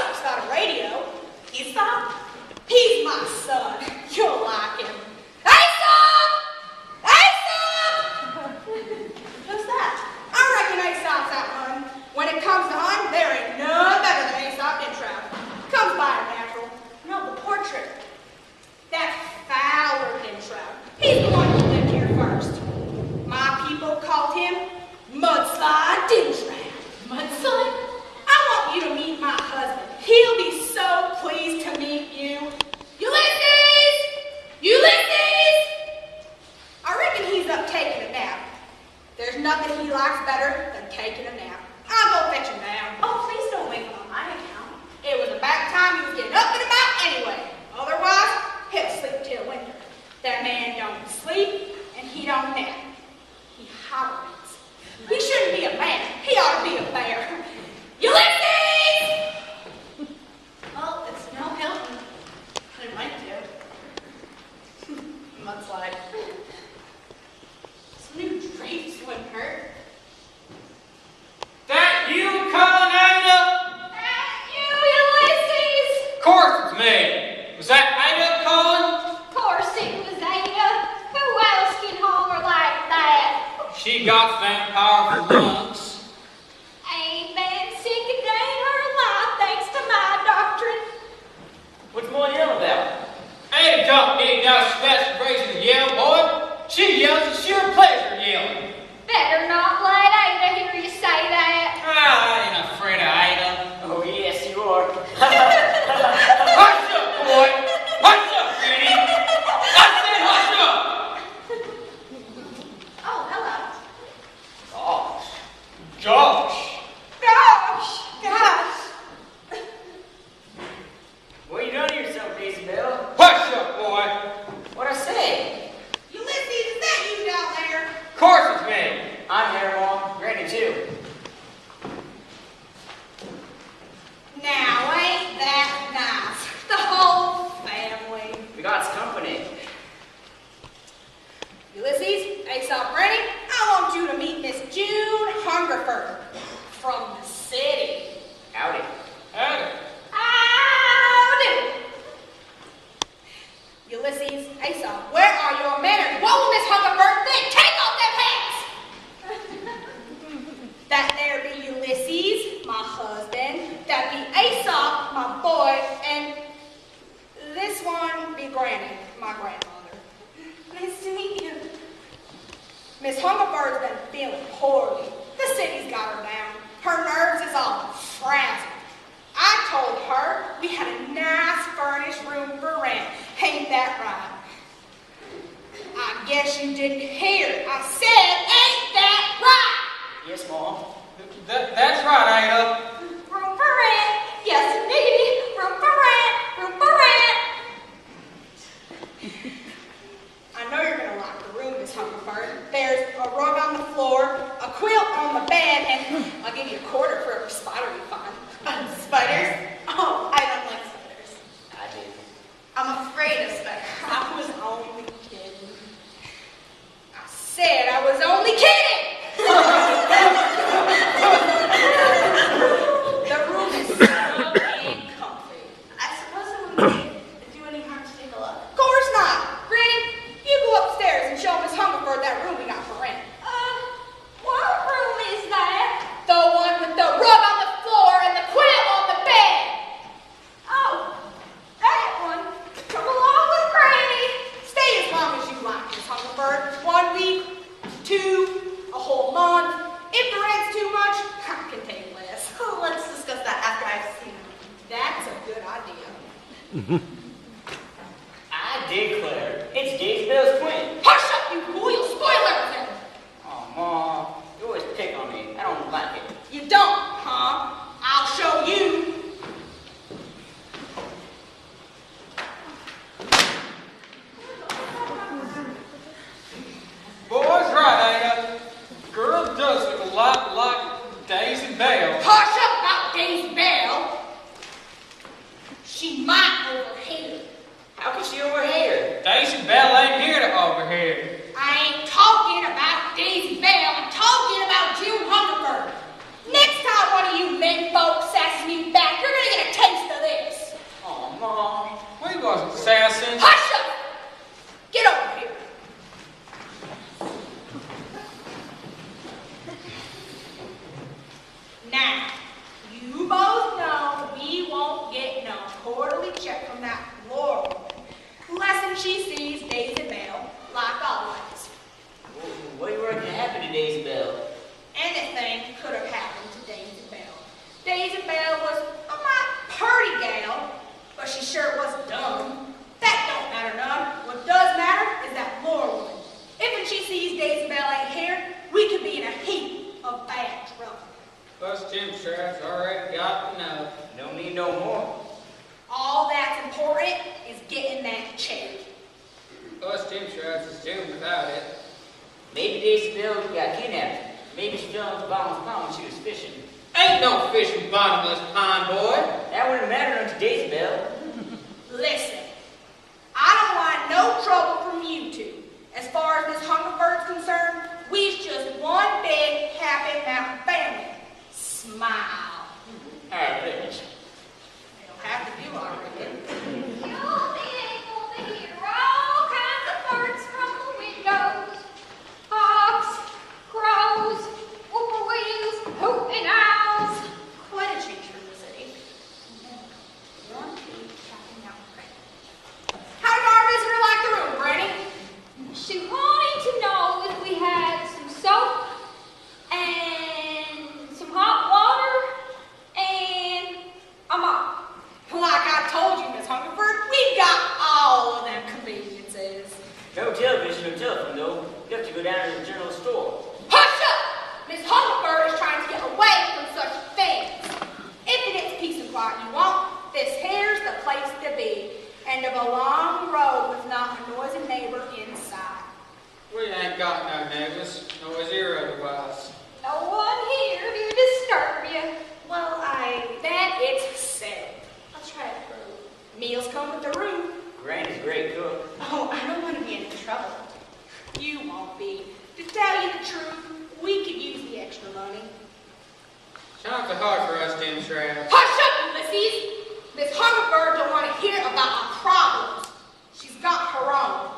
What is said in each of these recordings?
Aesop's got a radio. Aesop? He's my son. You'll like him. Aesop! Aesop! Who's that? I reckon Aesop's out hunting. When it comes to hunting, there ain't none better than Aesop in Troupe. Comes by a natural. No, the portrait. That's Fowler in Troupe. He's the one who lived here first. My people called him Mudslide Dintrap. Mudslide? I want you to meet my husband. He'll be so pleased to meet you. Ulysses! Ulysses! I reckon he's up taking a nap. There's nothing he likes better than taking a nap. I'll go fetch him down. Oh, please don't wake him on my account. It was about time he was getting up and about anyway. Otherwise, he'll sleep till winter. That man don't sleep and he don't nap. He hibernates. He shouldn't be a man. He ought to be a bear. Ulysses! Well, it's no helping. But it might do. Mudslide. Some new drapes wouldn't hurt. That you calling Ada? That you, Ulysses? Of course it's me. Was that Ada calling? Of course it was Ada. Who else can holler like that? She got them powerful lungs. Ain't been sick a day in her life thanks to my doctrine. What's more yell about? Ada don't need no special reason to yell, boy. She yells in sheer pleasure yelling. Better not let Ada hear you say that. I ain't afraid of Ada. Oh, yes, you are. Hush up, boy! Hush up, Granny! I said hush up! Oh, hello. Gosh. Gosh! Gosh! What are you doing to yourself, Daisy Bell? Hush up, boy! What'd I say? Ulysses, is that you down there? Of course it's me. I'm here, Mom. Granny, too. Now, ain't that nice? The whole family. We got company. Ulysses, Aesop ready? I want you to meet Miss June Hungerford from the city. Howdy. Ada. Howdy! Ulysses, Aesop, where are your manners? What will Miss Hungerford think? Take off them hats! That there be Ulysses, my husband. That be Aesop, my boy. And this one be Granny, my grandmother. Nice to meet you. Miss Hungerford's been feeling poorly. The city's got her down. Her nerves is all frazzled. I told her we had a nice furnished room for rent. Ain't that right? I guess you didn't hear. I said, ain't that right? Yes, Mom. That's right, Ada. Room for rent. Yes, indeed. Room for rent. Room for rent. I know you're going to like the room, Miss Hungerford. There's a rug on the floor, a quilt on the bed, and I'll give you a quarter for every spider you find. Spiders? Oh, I don't like spiders. I do. I'm afraid of spiders. I was only kidding. I said I was only kidding! The room is snug and comfy. I suppose it wouldn't do any harm to take a look. Of course not. Granny, you go upstairs and show Miss Hungerford that room we got for rent. What room is that? The one with the rug on the floor and the quilt on the bed. Oh, that one. Come along with Granny. Stay as long as you like, Miss Hungerford. 1 week, 2, a whole month. If the rent's too much, I can take less. Oh, let's discuss that after I've seen him. That's a good idea. I declare, it's Daisy Bell's twin. Hush up, you fool! You'll spoil everything. Oh, Mom. You always pick on me. I don't like it. You don't, huh? I'll show you. Boy's right, Ada. Girl does look a lot like Daisy Bell. Hush up about Daisy Bell. She might overhear Us Jim Shriek's already got enough. No need no more. All that's important is getting that check. Us Jim Shriek's is doomed without it. Maybe Daisy got kidnapped. Maybe she fell into Bottomless Pond when she was fishing. Ain't no fish in Bottomless Pond, boy. That wouldn't matter to Daisy Bell. Listen, I don't want no trouble from you two. As far as Miss Hungerford's concerned, we's just one big, happy mountain family. Smile. Alright, finish. They don't have to do all right. You'll be able to hear all kinds of birds from the windows. Hawks, crows, whippoorwills, hooting owls. Quite a change from the city. One big, happy mountain family. How did our visitor like the room, Granny? She wanted to know if we had some soap and some hot water and a mop. Like I told you, Miss Hungerford, we've got all of them conveniences. No television or telephone, though. You have to go down to the general store. Hush up! Miss Hungerford is trying to get away from such things. If it is peace and quiet you want, this here's the place to be. End of a long road with not a noisy neighbor inside. We ain't got no neighbors, noisy or otherwise. No one here to disturb you. Well, then it's settled. I'll try it for a Meals come with the room. Granny's a great cook. Oh, I don't want to be in trouble. You won't be. To tell you the truth, we could use the extra money. Times are hard for us, Jim Shriek. Hush up, Ulysses! Miss Hungerford don't want to hear about our problems. She's got her own.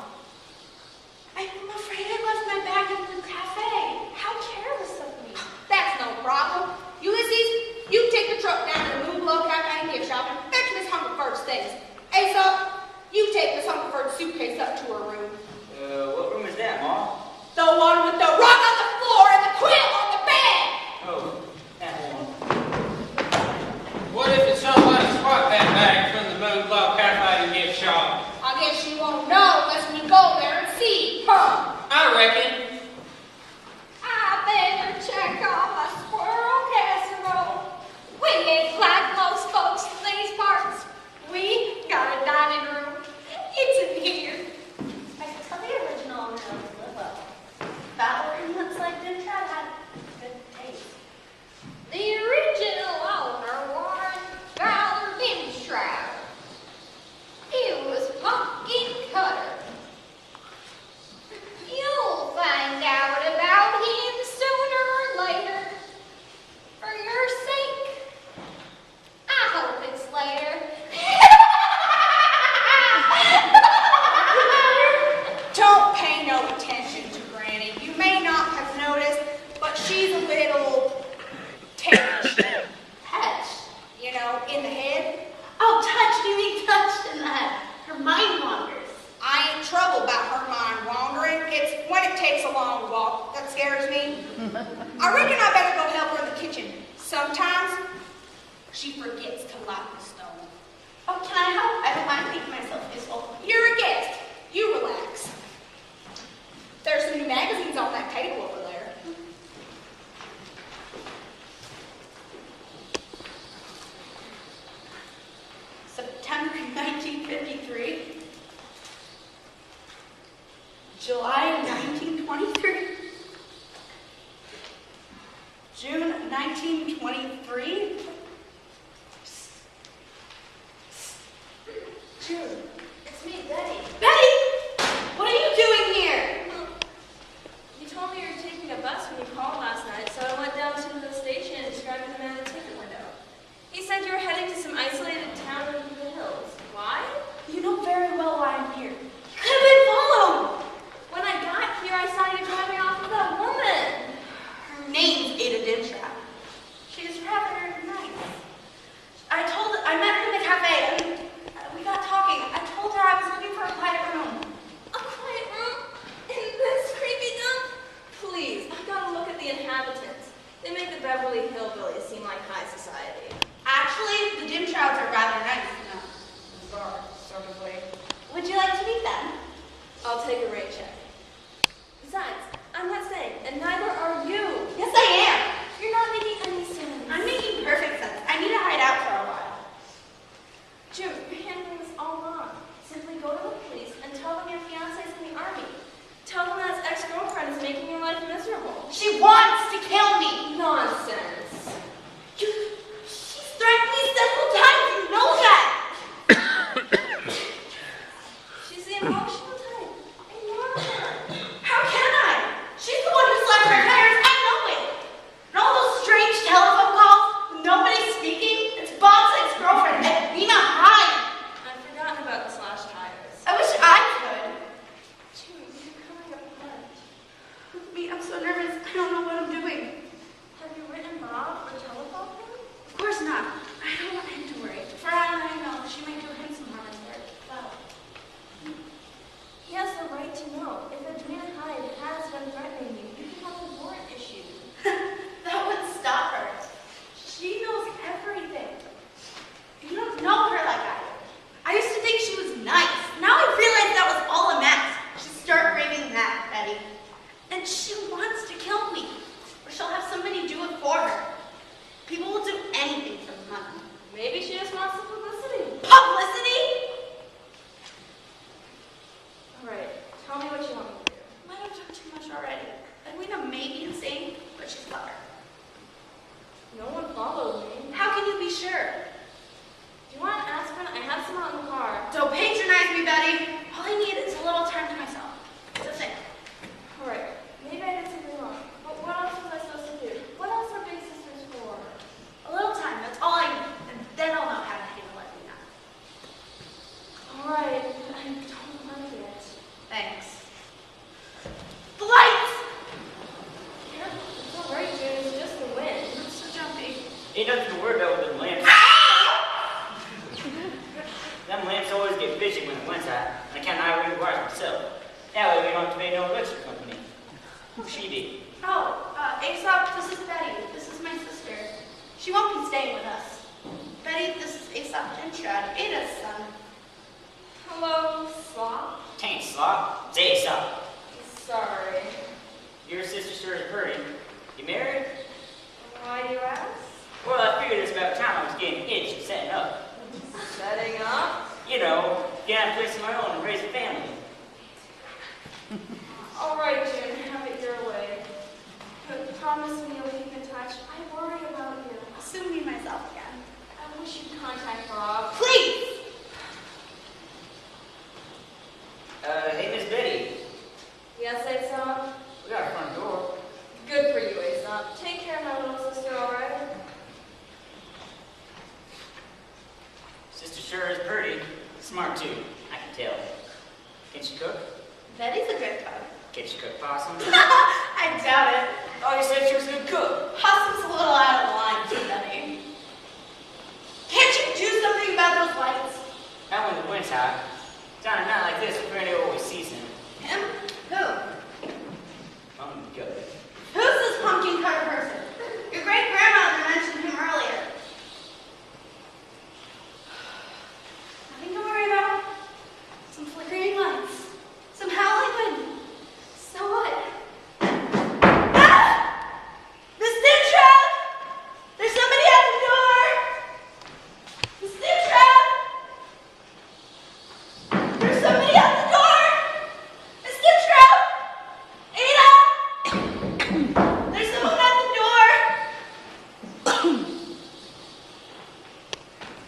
I'm afraid I left my bag in the cafe. How careless of me. That's no problem. Ulysses, you take the truck down to the Moonglow Cafe and gift shop and fetch Miss Hungerford's things. Aesop, you take Miss Hungerford's suitcase up to her room. What room is that, Ma? The one with the rug on the floor and the quilt on the bed. Oh, that one. What if it's somebody spot that bag from the Moonglow Cafe and gift shop? I guess you won't know unless we go there and see, huh? I reckon. I better check on my squirrel casserole. We ain't like most folks in these parts. We got a dining room. It's in here. I could tell the original knows live well. That one looks like Jim Shriek had good taste. The original owner, Warren Fowler Dimshroud. He was pumpkin cutter. You'll find out about him sooner or later. For your sake. I hope it's later. Don't pay no attention to Granny. You may not have noticed, but she's a little touched. You know, in the head. Oh, touched, you mean touched in the head. Her mind wanders. I ain't trouble about her mind wandering. It's when it takes a long walk that scares me. I reckon I better go help her in the kitchen. Sometimes she forgets to light the stove. Oh, can I help? I don't mind making myself useful. You're a guest. You relax. There's some new magazines on that table over there. September 1953. July 1923. June 1923. June. It's me, Betty. Betty! What are you doing here? You told me you were taking a bus when you called last night, so I went down to the station and described the man at the ticket window. He said you were heading to some isolated town in the hills. Why? You know very well why I'm here. You could have been followed. When I got here, I saw you driving off with that woman. Her name's Ada Dimshroud. She's rather nice. I met her in the cafe and we got talking. I told her I was looking for a quiet making your life miserable. She wants to kill me. Nonsense. She's threatened me several times. You know that. She's the emotional type. Ignore her. How can I? She's the one who slashed my tires. I know it. And all those strange telephone calls with nobody speaking. It's Bob's ex-girlfriend, Edwina Hyde. I've forgotten about the slashed tires. I wish I could. June, you're coming up front. I'm so nervous. I don't know what I'm doing. Have you written Bob or telephoned him? Of course not. I don't want him to worry. For all I know, she might do him some harm instead. Well, he has the right to know. If Edwina Hyde has been threatening you, you can have a warrant issued. That would stop her. She knows everything. You don't know her like I do. I used to think she was nice. Now I realize that was all a mask. She'll start raving that, Betty. And she wants to kill me. Or she'll have somebody do it for her. People will do anything for money. Maybe she just wants the publicity. Publicity? All right, tell me what you want me to do. Might have done too much already. Edwina may be insane, but she's clever. No one followed me. How can you be sure? Do you want aspirin? I have some out in the car. Don't patronize me, Betty. All I need is a little time to myself. It's a thing. All right, maybe I did something wrong. But what else was I supposed to do? What else are big sisters for? A little time, that's all I need. And then I'll know how to handle Edwina. All right, I don't like it. Thanks. The lights! Careful, it's all right, June. It's just the wind. I'm so jumpy. Ain't nothing to worry about with them lamps. Them lamps always get busy when the wind's hot. I can't iron the wires myself. That way we don't have to pay no electric company. Who's she be? Oh, Aesop, this is Betty. This is my sister. She won't be staying with us. Betty, this is Aesop Dintrad, Ada's son. Hello, Slop. Tain't slop. It's Aesop. Sorry. Your sister sure is pretty. You married? Why do you ask? Well, I figured it's about time I was getting itched and setting up. Setting up? You know, get out a place of my own and raise a family. All right, June, have it your way. But promise me you'll keep in touch. I worry about you. I'll soon be myself again. I wish you'd contact Rob. Please! Hey, Miss Betty. Yes, Aesop? We got a front door. Good for you, Aesop. Take care of my little sister, all right? Sister sure is pretty. Smart, too. I can tell. Can she cook? Betty's a good cook. Can she cook possum? I doubt it. Oh, you said she was a good cook. Possum's a little out of line too, Betty. Can't you do something about those lights? Not when the wind's hot. It's on a night like this, we're pretty always season. Him? Who? I'm good. Who's this pumpkin cutter person? Your great-grandmother mentioned him earlier. Nothing to worry about. Some flickering lights. Some howling wind. So what? Ah! Miss Dintrad! There's somebody at the door! Miss Dintrad! There's somebody at the door! Miss Dintrad! Ada! There's someone at the door!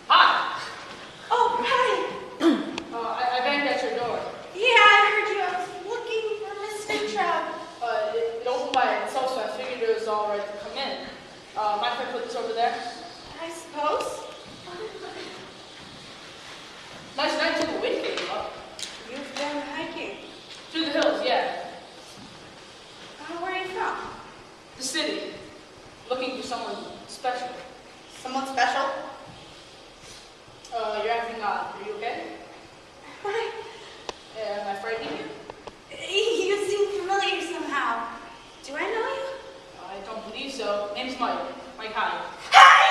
Hi. Oh, hi. I banged at your door. Yeah, I heard you. I was looking for Miss Dintrad. It opened by itself, so I figured it was all right to come in. Mind if I put this over there? I suppose. Nice night till the wind came up. You've been hiking. Through the hills, yeah. Where are you from? The city. Looking for someone special. Someone special? You're acting odd. Are you okay? Why? Am I frightening you? You seem familiar somehow. Do I know you? I don't believe so. Name's Mike. Mike, hi. Hi!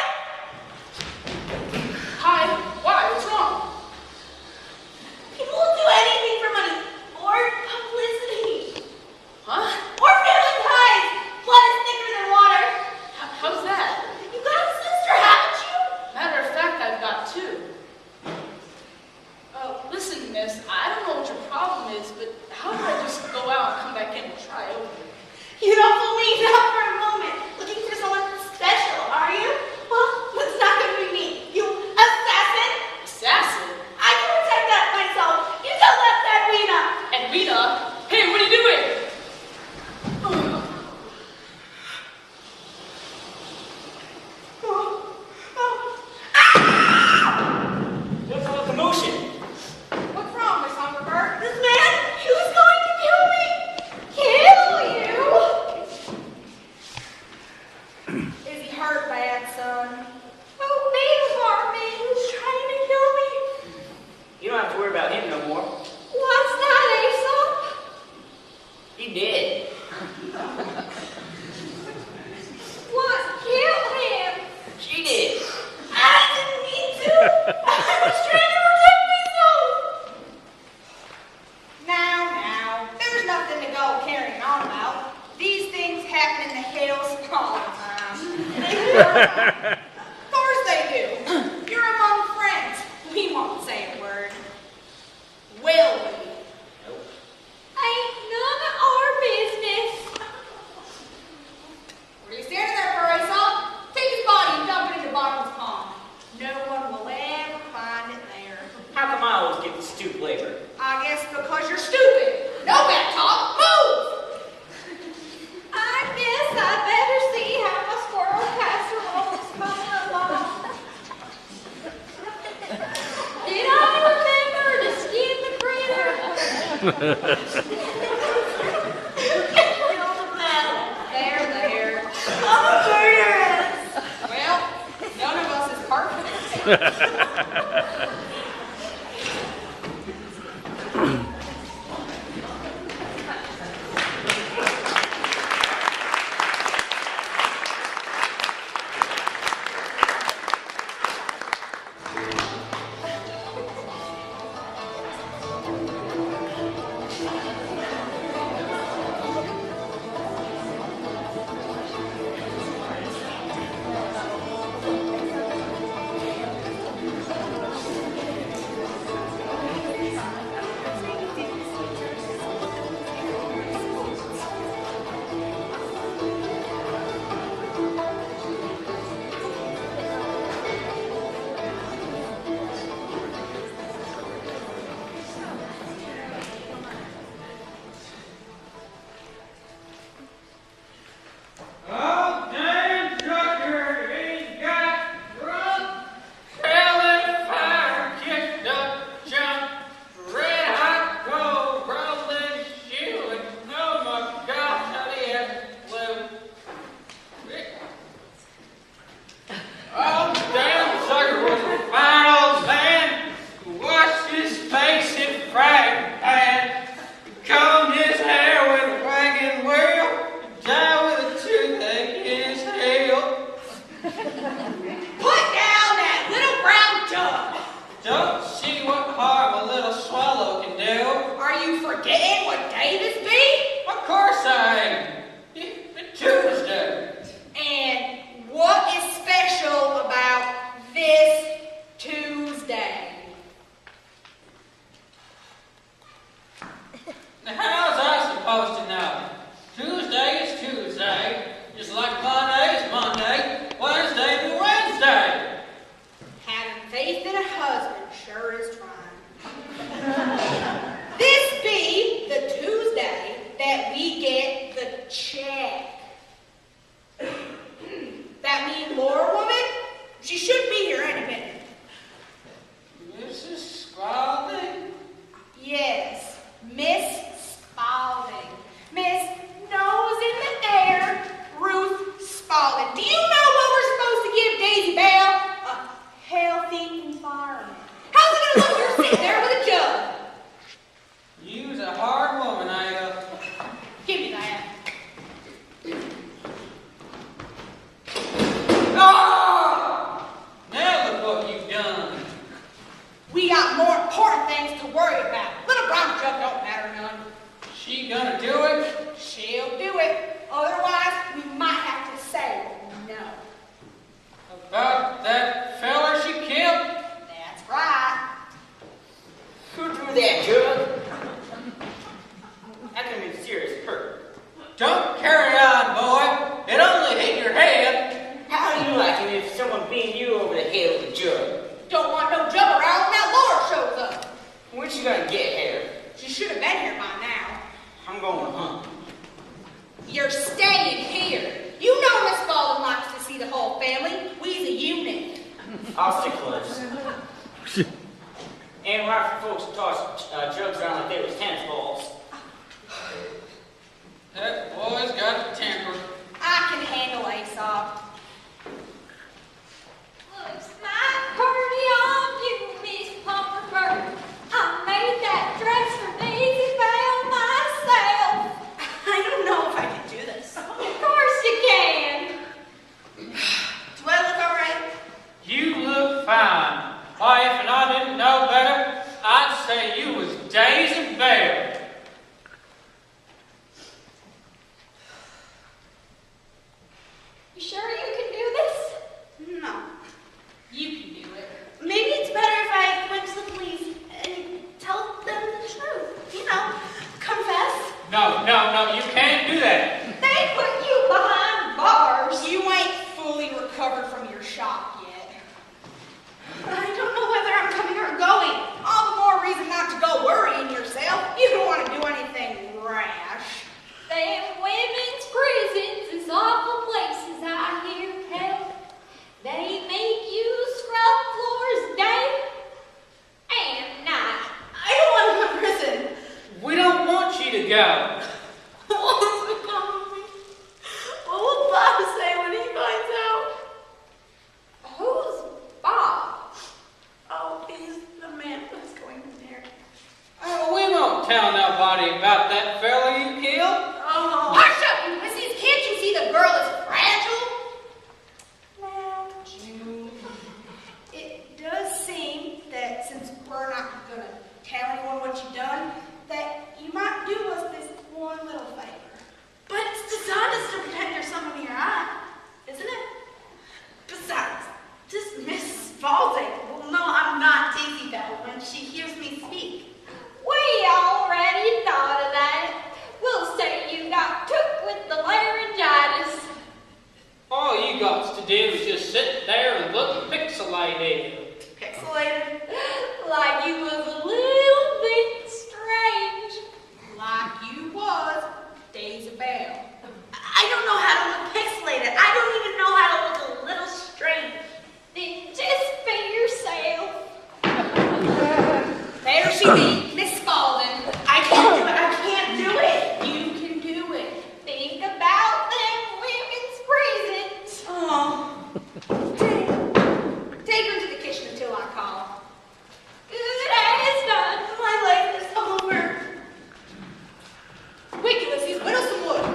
Hi? Why? What's wrong? People will do anything for money or publicity Huh? or family ties. Blood is thicker than water. How's that? You got a sister, haven't you? Matter of fact, I've got two. Listen, miss, I don't know what your problem is, but how about I just go out and come back in and try over? come I always get the stoop labor? I guess because you're stupid. No back talk. Move! I guess I better see how my squirrel casserole is coming along. Did I remember to skin the critter? There. Oh, murderous! Well, none of us is perfect. I'll stick close. Ain't right for folks to toss jugs around like they was tennis balls. That boy's got a temper. I can handle Aesop. Looks mighty pretty on you, Miss Pumperford. I made that dress for Daisy Bell myself. I don't know if I can do this. Of course you can. Do I look all right? You look fine. Why, if I didn't know better, I'd say you was Daisy Bell. You sure you can do this? No. You can do it. Maybe it's better if I went to the police and tell them the truth. You know, confess. No, you can't do that. They put you behind bars. You ain't fully recovered from your shock yet. I don't know whether I'm coming or going. All the go. What's the company? What will Bob say when he finds out? Who's Bob? Oh, he's the man who's going to marry. Oh, we won't tell nobody about that fella you killed. Oh. Hush up, Ulysses! Can't you see the girl is fragile? Now, June, it does seem that since we're not going to tell anyone what you've done, that you might do us this one little favor. but it's dishonest to pretend you're someone in your eye, isn't it? Besides, this Miss Spaulding will know I'm not Daisy Bell when she hears me speak. We already thought of that. We'll say you got took with the laryngitis. All you got to do is just sit there and look pixelated. Pixelated. Like you was a little bit strange. Like you was, Daisy Bell. I don't know how to look pixelated. I don't even know how to look a little strange. Then just be yourself. There she be, Miss Spaulding. I can't do it. I can't do it. You can do it. Think about them women's presents. Oh. Take her to the kitchen until I call. Good as done. My life is over. Quick, Ulysses, whittle some wood.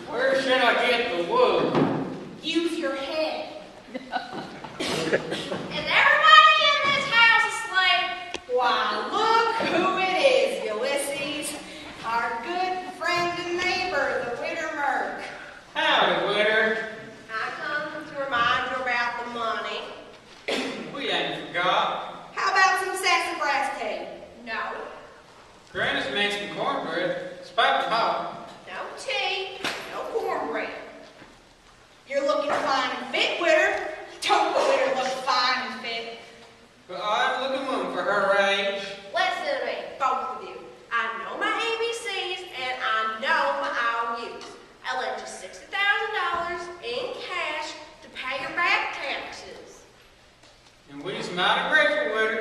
Where should I get the wood? Use your head. Is everybody in this house asleep? Why, look who it is, Ulysses. Our good friend and neighbor, the Widder Merc. Howdy, Witter. I come to remind you about the money. We ain't forgot. How about some sassafras tea? No. Granny's made some cornbread. Spiked hot. No tea, no cornbread. You're looking fine and fit, Widder. Don't the Widder look fine and fit? But I'm looking woman for her age. Listen to me, both of you. I know my ABCs and I know my IOUs. I lent you $60,000 in cash to pay your back taxes. And we's mighty grateful, Witter.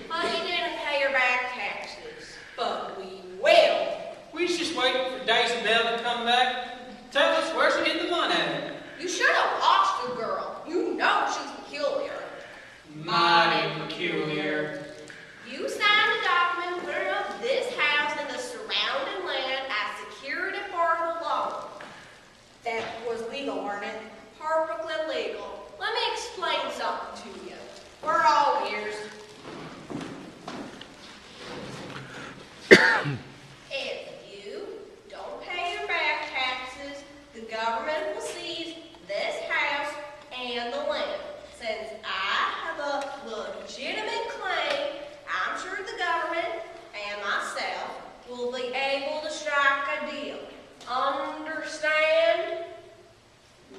Well, you didn't pay your back taxes, but we will. We's just waiting for Daisy Bell to come back. Tell us where she hid the money. You should have watched the girl. You know she's peculiar. Mighty peculiar. You signed a document putting up this house and the surrounding land as security for the loan. That was legal, weren't it? Perfectly legal. Let me explain something to you. We're all ears. If you don't pay your back taxes, the government will seize this house and the land. Since I have a legitimate claim, I'm sure the government and myself will be able to strike a deal. Understand?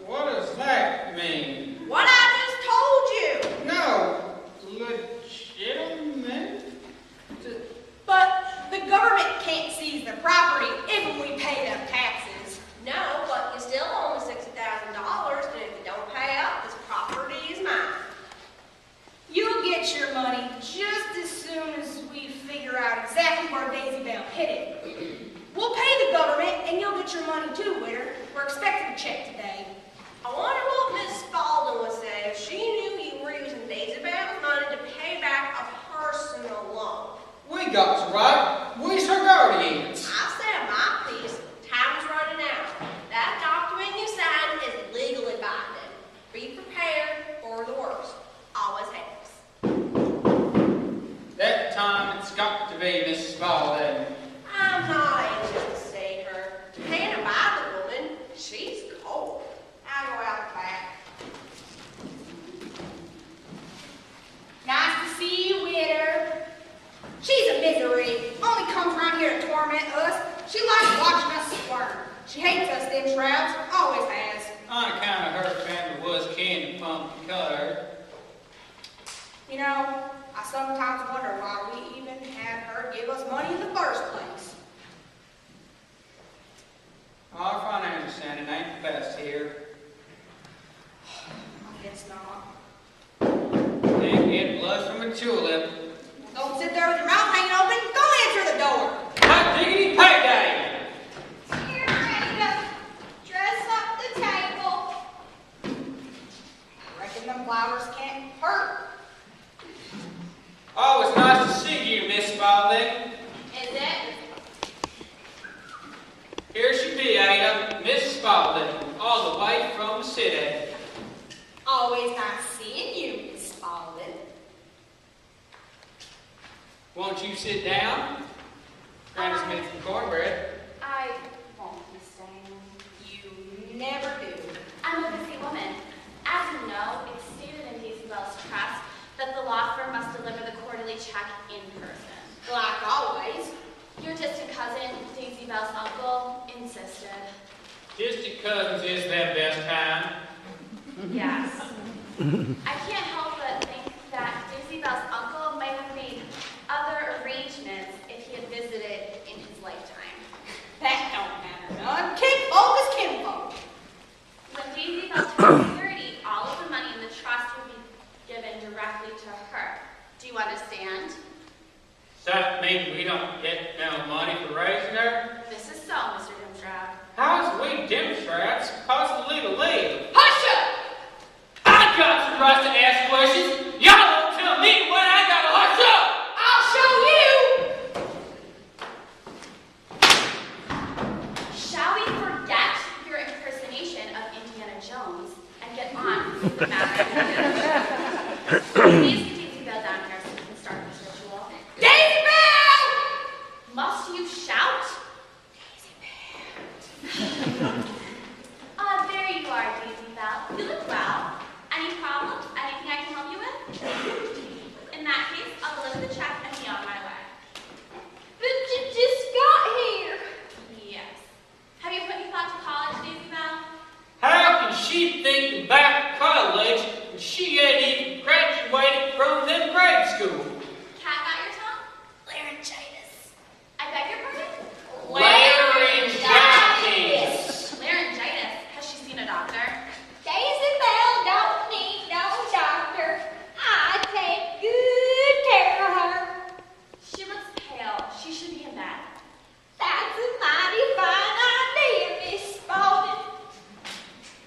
What does that mean? What I just told you. No. Legitimate? But the government can't seize the property if we pay them taxes. No, but you still owe me $60,000, and if you don't pay up, this property is mine. You'll get your money just as soon as we figure out exactly where Daisy Bell hid it. We'll pay the government, and you'll get your money too, Widder. We're expecting a check today. I wonder what Miss Spaulding would say if she knew you were using Daisy Bell's money to pay back a personal loan. We got to right. We's her guardians. I said my piece. Time's running out. That document you signed is legally binding. Be prepared for the worst. Always has. That time it's got to be Miss Spaulding. I'm not anxious to see her. Can't abide the woman. She's cold. I'll go out the back. Nice to see you, Widder. She's a misery. Only comes around here to torment us. She likes watching us squirm. She hates us, them Trouts. Always has. On account of her family was candy pumpkin colored. You know, I sometimes wonder why we even had her give us money in the first place. Our financial standing ain't the best here. I guess not. Can't get blood from a tulip. Don't sit there with your mouth hanging open. Go answer the door. Hot diggity payday! see you, Miss Spaulding. Is it? Here she be, Ada, Miss Spaulding, all the way from the city. Always nice seeing you, Miss Spaulding. Won't you sit down? Granny's made some cornbread. I won't be staying. You never do. I'm a busy woman. As you know, it's stated in Daisy Bell's trust that the law firm must deliver the quarterly check in person. Like always. Your distant cousin, Daisy Bell's uncle, insisted. Distant cousins is their best time. Yes. I can't help but think that Daisy Bell's uncle might have made other arrangements if he had visited in his lifetime. That don't matter none. Kinfolk is kinfolk. When Daisy Bell turned 30, all of the money in the trust would be given directly to her. Do you understand? Does that mean we don't get no money for raising her? This is so, Mr. Dimstrap. How's we Democrats supposed to leave a leave? Hush up! I got the right to ask questions. Y'all don't tell me when I gotta hush up! I'll show you! Shall we forget your impersonation of Indiana Jones and get on with the matter? Please get Daisy Bell down here so we can start this ritual. Daisy Bell! Must you shout? There you are, Daisy Bell. You look well. Any problems? Anything I can help you with? In that case, I'll deliver the check and be on my way. But you just got here. Yes. Have you put any thought to college, Daisy Bell? How can she think about college when she ain't even graduated from them grade school? Cat got your tongue? Laryngitis. I beg your pardon? Laryngitis. Laryngitis. Has she seen a doctor? Daisy Bell don't need no doctor. I take good care of her. She looks pale. She should be in bed. That's a mighty fine idea, Miss Spaulding.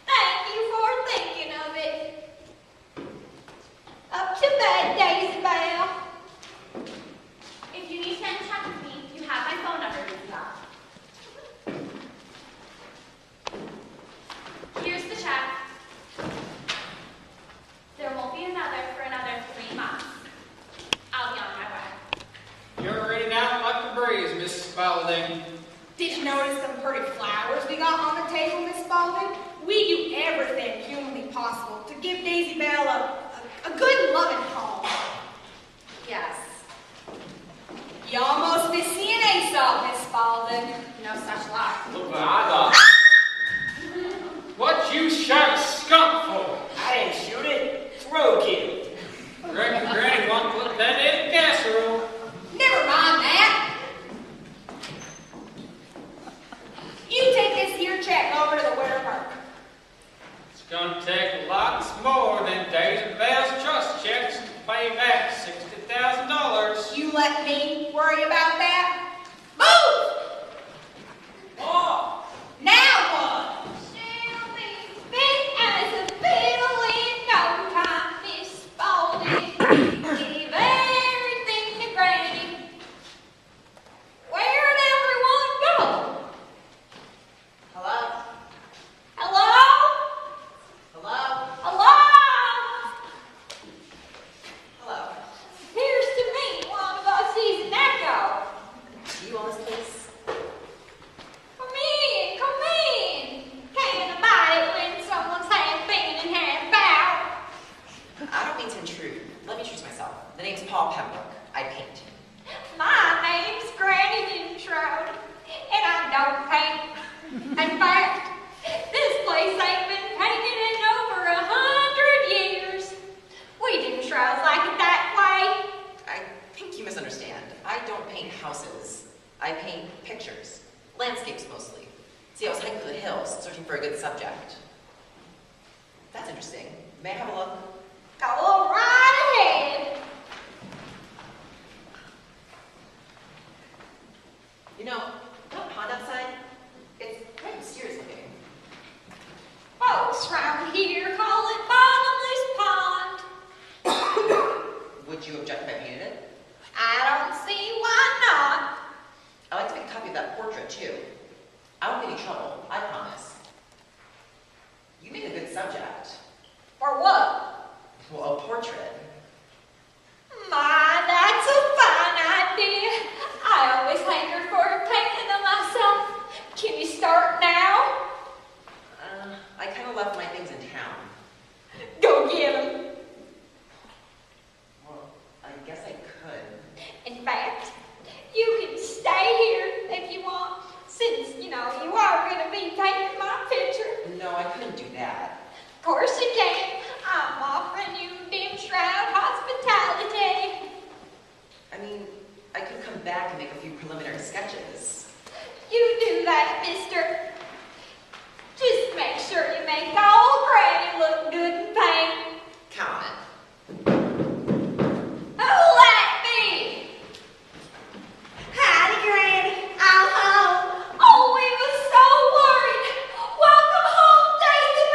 Thank you for thinking of it. Up to bed, Daisy Bell. If you need to get in touch with me, you have my phone number, Daisy Bell. Here's the check. There won't be another for another 3 months. I'll be on my way. You're reading out like the breeze, Miss Spaulding. Did you notice them pretty flowers we got on the table, Miss Spaulding? We do everything humanly possible to give Daisy Bell a good loving home. Yes. You almost missed seeing Aesop, Miss Spaulding. No such luck. Look what I got. What you shot a skunk for? I didn't shoot it. It's roadkill. Reckon Granny won't put that in the casserole. Never mind that. You take this here check over to the Winter Park. It's gonna take lots more than Daisy Bell's trust checks to pay back $60,000. You let me worry about that. Move! Oh! Now what? She'll be fit as a fiddle in no time, Miss Spaulding. Give everything to Granny. Where'd everyone go? Hello? Hello? Hello? Hello? Hello? Appears to me one of us is an echo. Do you own this place? Come in, come in. Can't abide it when someone's half been and half out. I don't mean to intrude. Let me introduce myself. The name's Paul Pembroke. I paint. My name's Granny Dimstrode, and I don't paint. In fact, this place ain't been painted in over 100 years. We Dimstrodes like it that way. I think you misunderstand. I don't paint houses. I paint pictures. Landscapes, mostly. See, I was hiking through the hills, searching for a good subject. That's interesting. May I have a look? Go right ahead. You know, that pond outside, it's very mysterious looking. Folks round here call it Bottomless Pond. Would you object if I painted it? I don't I could come back and make a few preliminary sketches. You do that, mister. Just make sure you make old Granny look good in paint. Count on it. Who'll that be? Howdy, Granny. I'm home. Oh, we was so worried. Welcome home, Daisy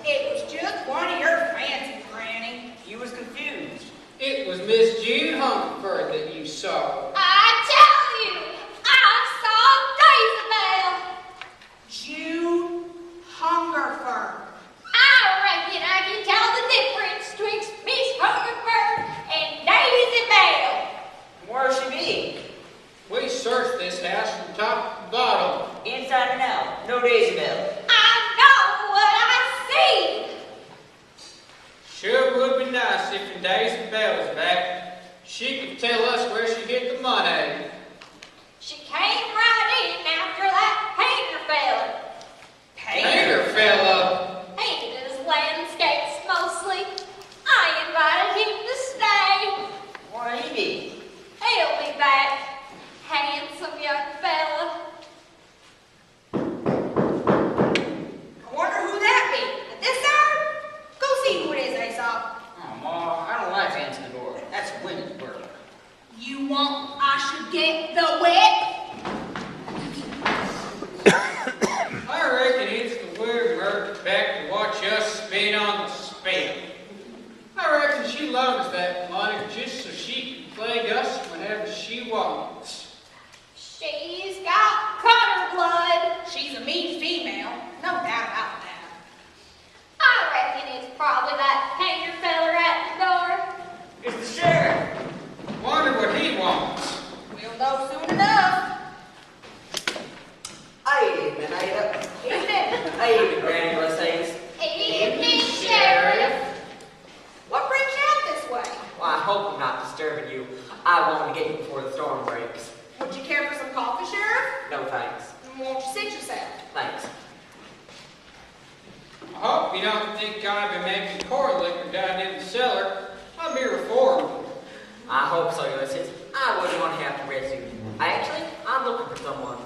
It was just one of your fancies, Granny. You was confused. It was Miss June Hungerford that you saw. I tell you, I saw Daisy June Hungerford. I reckon I can tell the difference twixt Miss Hungerford and Daisy Bell. Where'd she be? We searched this house from top to bottom. Inside and out. No Daisy Bell. I know what I see. Sure would be nice if Daisy Bell was back. She could tell us where she hid the money. She came right in after that painter fella. Painter fella. Painted his landscapes mostly. I invited him to stay. Where'd he be? He'll be back. Handsome young fella. I wonder who that be. At this hour? Go see who it is, Aesop. Oh, Ma, I don't like to answer the door. That's women's work. You want I should get the whip? I reckon it's the weird Merc back to watch us spin on the spin. I reckon she loves that money just so she can plague us whenever she wants. She's got Cutter blood. She's a mean female. No doubt about that. I reckon it's probably that painter fella at the door. It's the sheriff. Wonder what he wants. We'll know soon enough. Evening, Ada. Evening, Granny Mercedes. Evening, Sheriff. What brings you out this way? Well, I hope I'm not disturbing you. I want to get you before the storm breaks. Would you care for some coffee, Sheriff? No thanks. Won't you sit yourself? Thanks. I hope you don't think I've been making corn liquor down in the cellar. I'll be reformed. I hope so, Ulysses. I wouldn't want to have to rescue you. Actually, I'm looking for someone.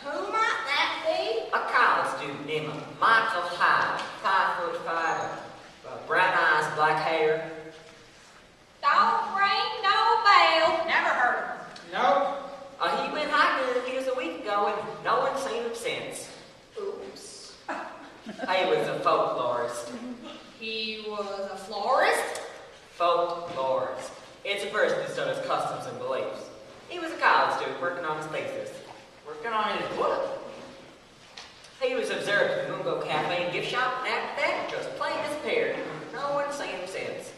Who might that be? A college student named Michael Hyde, 5'5", brown eyes, black hair. Don't ring no bell. Never heard of him. Nope. He went hiking with us a week ago and no one's seen him since. Oops. He was a folklorist. He was a florist? Folklorist. It's a person who studies customs and beliefs. He was a college student working on his thesis. Working on his what? He was observed at the Mungo Cafe and gift shop, and after that, just plain disappeared. No one's seen him since.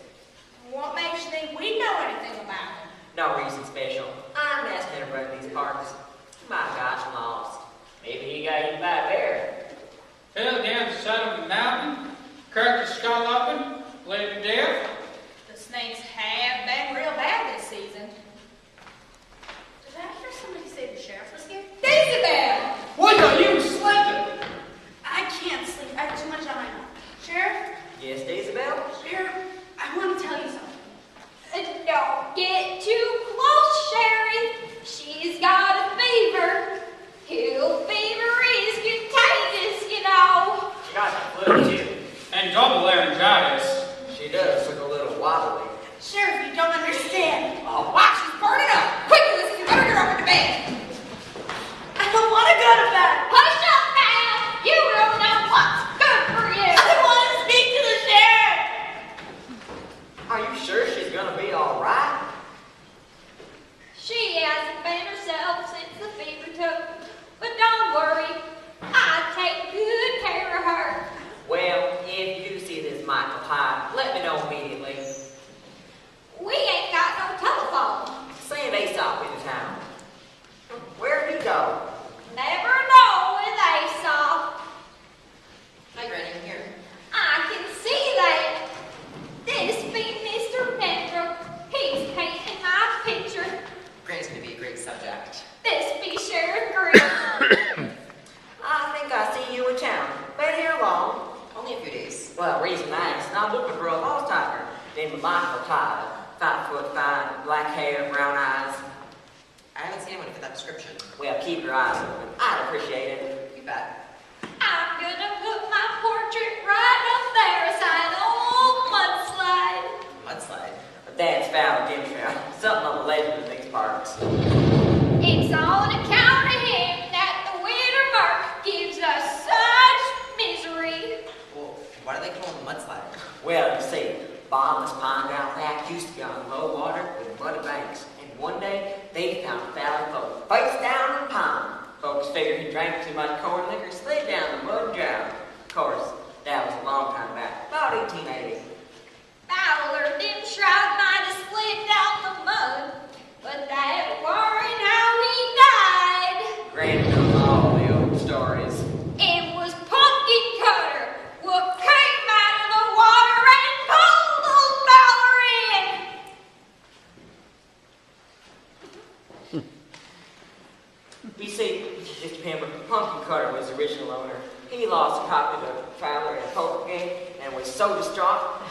What makes you think we know anything about him? No reason special. I'm asking everybody in these parks. He might have gotten lost. Maybe he got eaten by a bear. Fell down the side of a mountain, cracked his skull open, bled to death. The snakes have been real bad this season. Did I hear somebody say the sheriff was here? Daisy Bell! What are you sleeping? I can't sleep. I have too much on my mind. Sheriff? Yes, Isabel? Sheriff, I want to tell you something. Don't get too close, Sherry. She's got a fever. Hill fever is contagious, you know. She got the flu, too. And double laryngitis. She does look a little wobbly. Sheriff, you don't understand. Oh, watch, she's burning up! Quick, Ulysses, you better get her up into bed! I don't want to go to bed. Hush up now. You don't know what's good for you. I want to speak to the sheriff. Michael Hyde, let me know immediately. We ain't got no telephone. Send Aesop into town. Where'd he go? Never know with Aesop. Hi, Granny, I'm here. I can see that. This be Mr. Pembroke. He's painting my picture. Granny's gonna be a great subject. This be Sheriff Green. I think I see you in town. Been here long? Only a few days. Well, reason I asked, I'm looking for a lost tiger named Michael Hyde. 5'5", black hair, brown eyes. I haven't seen anyone fit that description. Well, keep your eyes open. I'd appreciate it. You bet. I'm gonna put my portrait right up there beside old mudslide. Mudslide. Dad's found a trail. Something of a legend in these parts. It's on account of him that the winter murk gives us such misery. Well, why do they call him Mudslide? Well, you see, bottomless pine down back used to be on low water with muddy banks. And one day, they found a valley folk face down in the pond. Folks figured he drank too much corn liquor, slid down the mud and drowned. Of course, that was a long time back, about 1880. Fowler Dimshroud might have slid down the mud, but that weren't how he died. Granny knows all the old stories. It was Pumpkin Cutter what came out of the water and pulled old Fowler in. You see, Mr. Pembroke, Pumpkin Cutter was the original owner. He lost a copy of the Fowler and Poker game and was so distraught,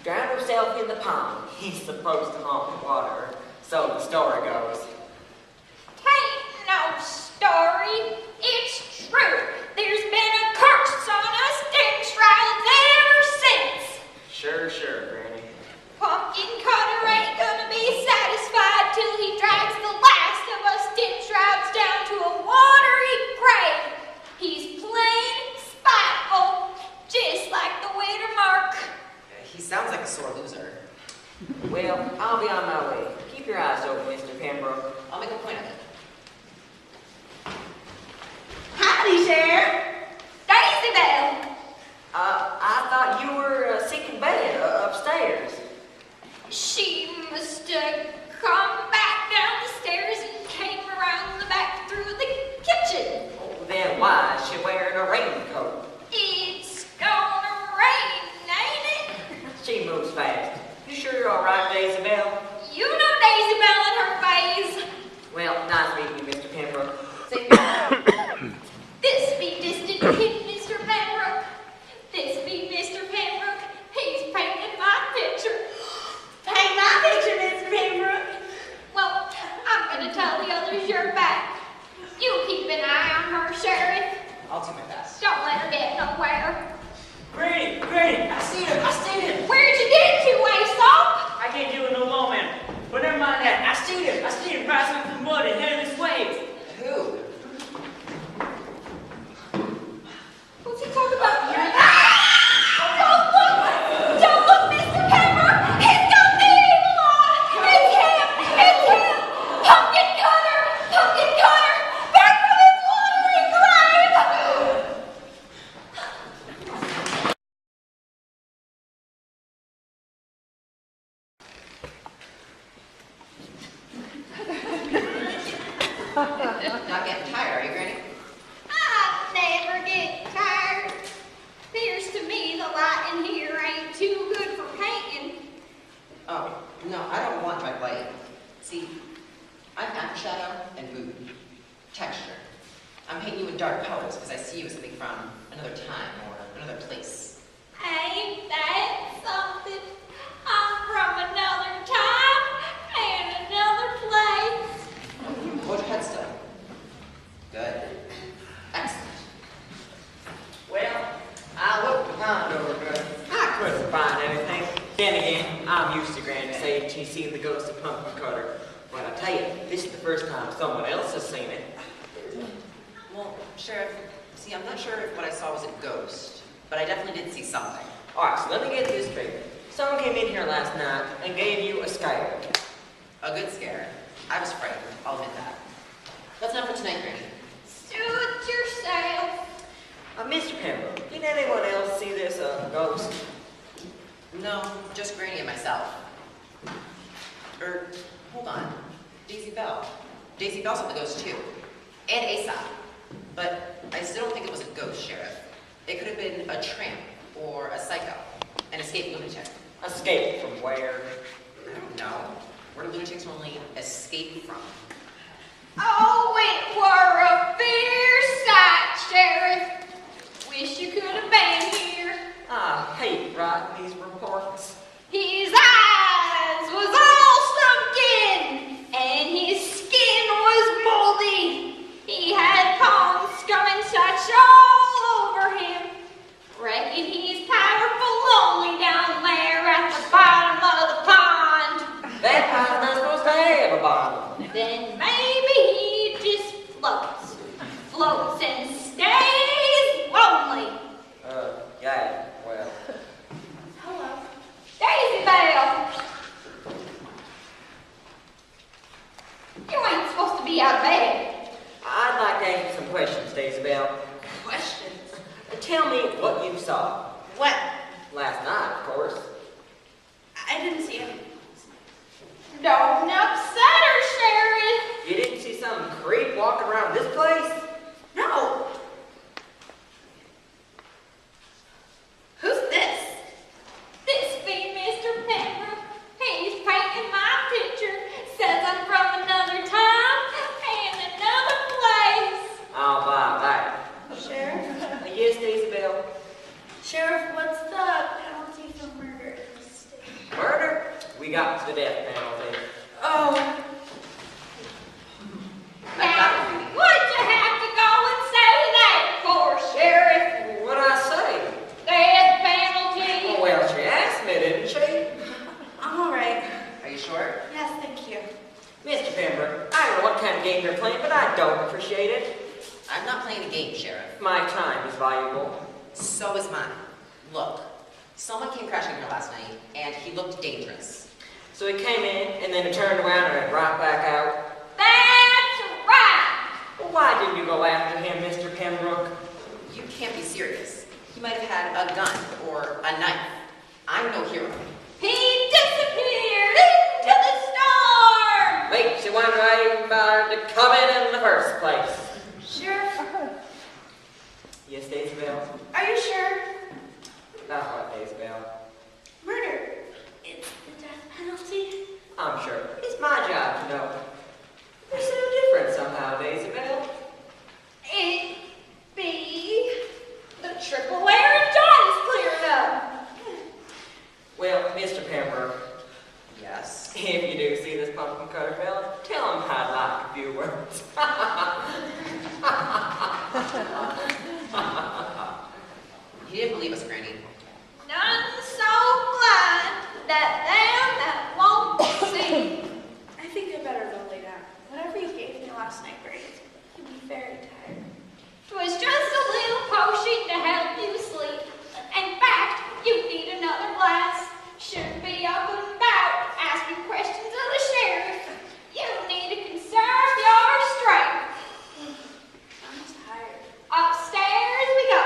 drowned himself in the pond. He's supposed to haunt the water, so the story goes. Tain't no story, it's true. There's been a curse on us Dimshrouds ever since. Sure, Granny. Pumpkin Cutter ain't gonna be satisfied till he drags the last of us Dimshrouds down to a watery grave. He's plain spiteful, just like the winter mark. He sounds like a sore loser. Well, I'll be on my way. Keep your eyes open, Mr. Pembroke. I'll make a point of it. Howdy, Sheriff. Daisy Bell. I thought you were seeking bed upstairs. She must have come back down the stairs and came around the back through the kitchen. Oh, then why is she wearing a raincoat? It's gonna rain, ain't it? She moves fast. You sure you're all right, Daisy Bell? You know Daisy Bell and her phase. Well, nice meeting you, Mr. Pembroke. This be distant kin, Mr. Pembroke. This be Mr. Pembroke. He's painted my picture. Paint my picture, Mr. Pembroke. Well, I'm gonna tell the others you're back. You keep an eye on her, Sheriff. I'll do my best. Don't let her get nowhere. Granny, I seen him. Where'd you get to, Aesop? I can't do it no more, man. But never mind that. I seen him rising up from the mud and heading this way. Who? What's he talking about? Don't look, Mr. Pembroke! He's got the evil eye! It's him! Pumpkin Cutter! Back from his watery grave! Not getting tired, are you, Granny? I never get tired. Appears to me the light in here ain't too good for painting. Oh, no, I don't want my light. See, I'm after shadow and mood. Texture. I'm painting you in dark colors because I see you as something from another time or another place. Ain't that something? I'm from another time and another place. Hold your head still. Good. Excellent. Well, I looked the pond over, but I couldn't find anything. Then again, I'm used to Granny saying she's seen the ghost of Pumpkin Cutter. But I tell you, this is the first time someone else has seen it. Well, Sheriff, see, I'm not sure if what I saw was a ghost, but I definitely did see something. All right, so let me get this straight. Someone came in here last night and gave you a scare. A good scare. I was frightened, I'll admit that. What's not for tonight, Granny? Suit yourself. Mr. Pembroke, did anyone else see this ghost? No, just Granny and myself. Hold on. Daisy Bell. Daisy Bell saw the ghost too. And Aesop. But I still don't think it was a ghost, Sheriff. It could have been a tramp or a psycho. An escaped lunatic. Escape from where? I don't know. Where do lunatics normally escape from? Oh, it were a fierce sight, Sheriff. Wish you could have been here. I hate writing these reports. His eyes was all sunk in, and his skin was moldy. He had palms scum such all over him. Reckon he's powerful lonely down there at the bottom of the pond. That pine's not supposed to have a bottom. Then maybe he just floats. Floats and stays lonely. Yeah, well. Hello. Daisy Bell! You ain't supposed to be out of bed. I'd like to ask you some questions, Daisy Bell. Questions? Tell me what you saw. What? Last night, of course. I didn't see him. Don't upset her, Sheriff. You didn't see some creep walking around this place? No. Who's this? This be Mr. Pembroke. He's painting my picture. Says I'm from another time and another place. I'll buy that. Sheriff? Yes, Daisy Bell. Sheriff, what's the penalty for murder in this state? Murder? We got to the death penalty. Oh. Now, what'd you have to go and say that for, Sheriff? What'd I say? Death penalty. Oh, well, she asked me, didn't she? I'm all right. Are you sure? Yes, thank you. Mr. Pembroke, I don't know what kind of game you're playing, but I don't appreciate it. I'm not playing a game, Sheriff. My time is valuable. So is mine. Look, someone came crashing here last night, and he looked dangerous. So he came in, and then he turned around and went right back out. That's right. Well, why didn't you go after him, Mr. Pembroke? You can't be serious. He might have had a gun or a knife. I'm no hero. He disappeared into the storm. Makes you wonder why you even bothered to come in the first place. Sheriff, Yes, Daisy Bell? are you sure? Not what, Daisy Bell? Murder. It's the death penalty. I'm sure. It's my job to know. You're so different somehow, Daisy Bell. It be the triple laryngitis cleared up. Well, Mr. Pembroke, Yes. if you do see this pumpkin cutter fella, tell him I'd like a few words. He didn't believe us, Granny. None so blind that them that won't see. I think I better go lay down. Whatever you gave me last night, Grace, you'll be very tired. 'Twas just a little potion to help you sleep. In fact, you need another glass. Shouldn't be up and about asking questions of the sheriff. You need to conserve your strength. I'm tired. Upstairs we go.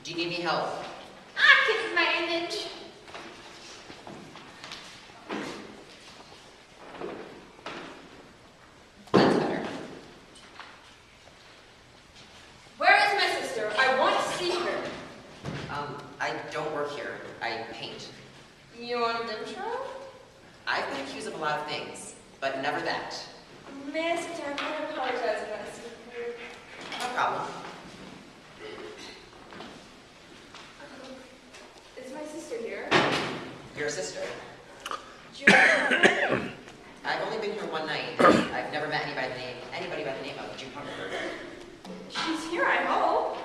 Do you need any help? I can manage. That's better. Where is my sister? I want to see her. I don't work here. I paint. You want them trial? I've been accused of a lot of things, but never that. Mister, I'm going to apologize if I seem weird. No problem. Is my sister here? Your sister. Julie? I've only been here one night. I've never met anybody by the name of June Hungerford. She's here, I hope.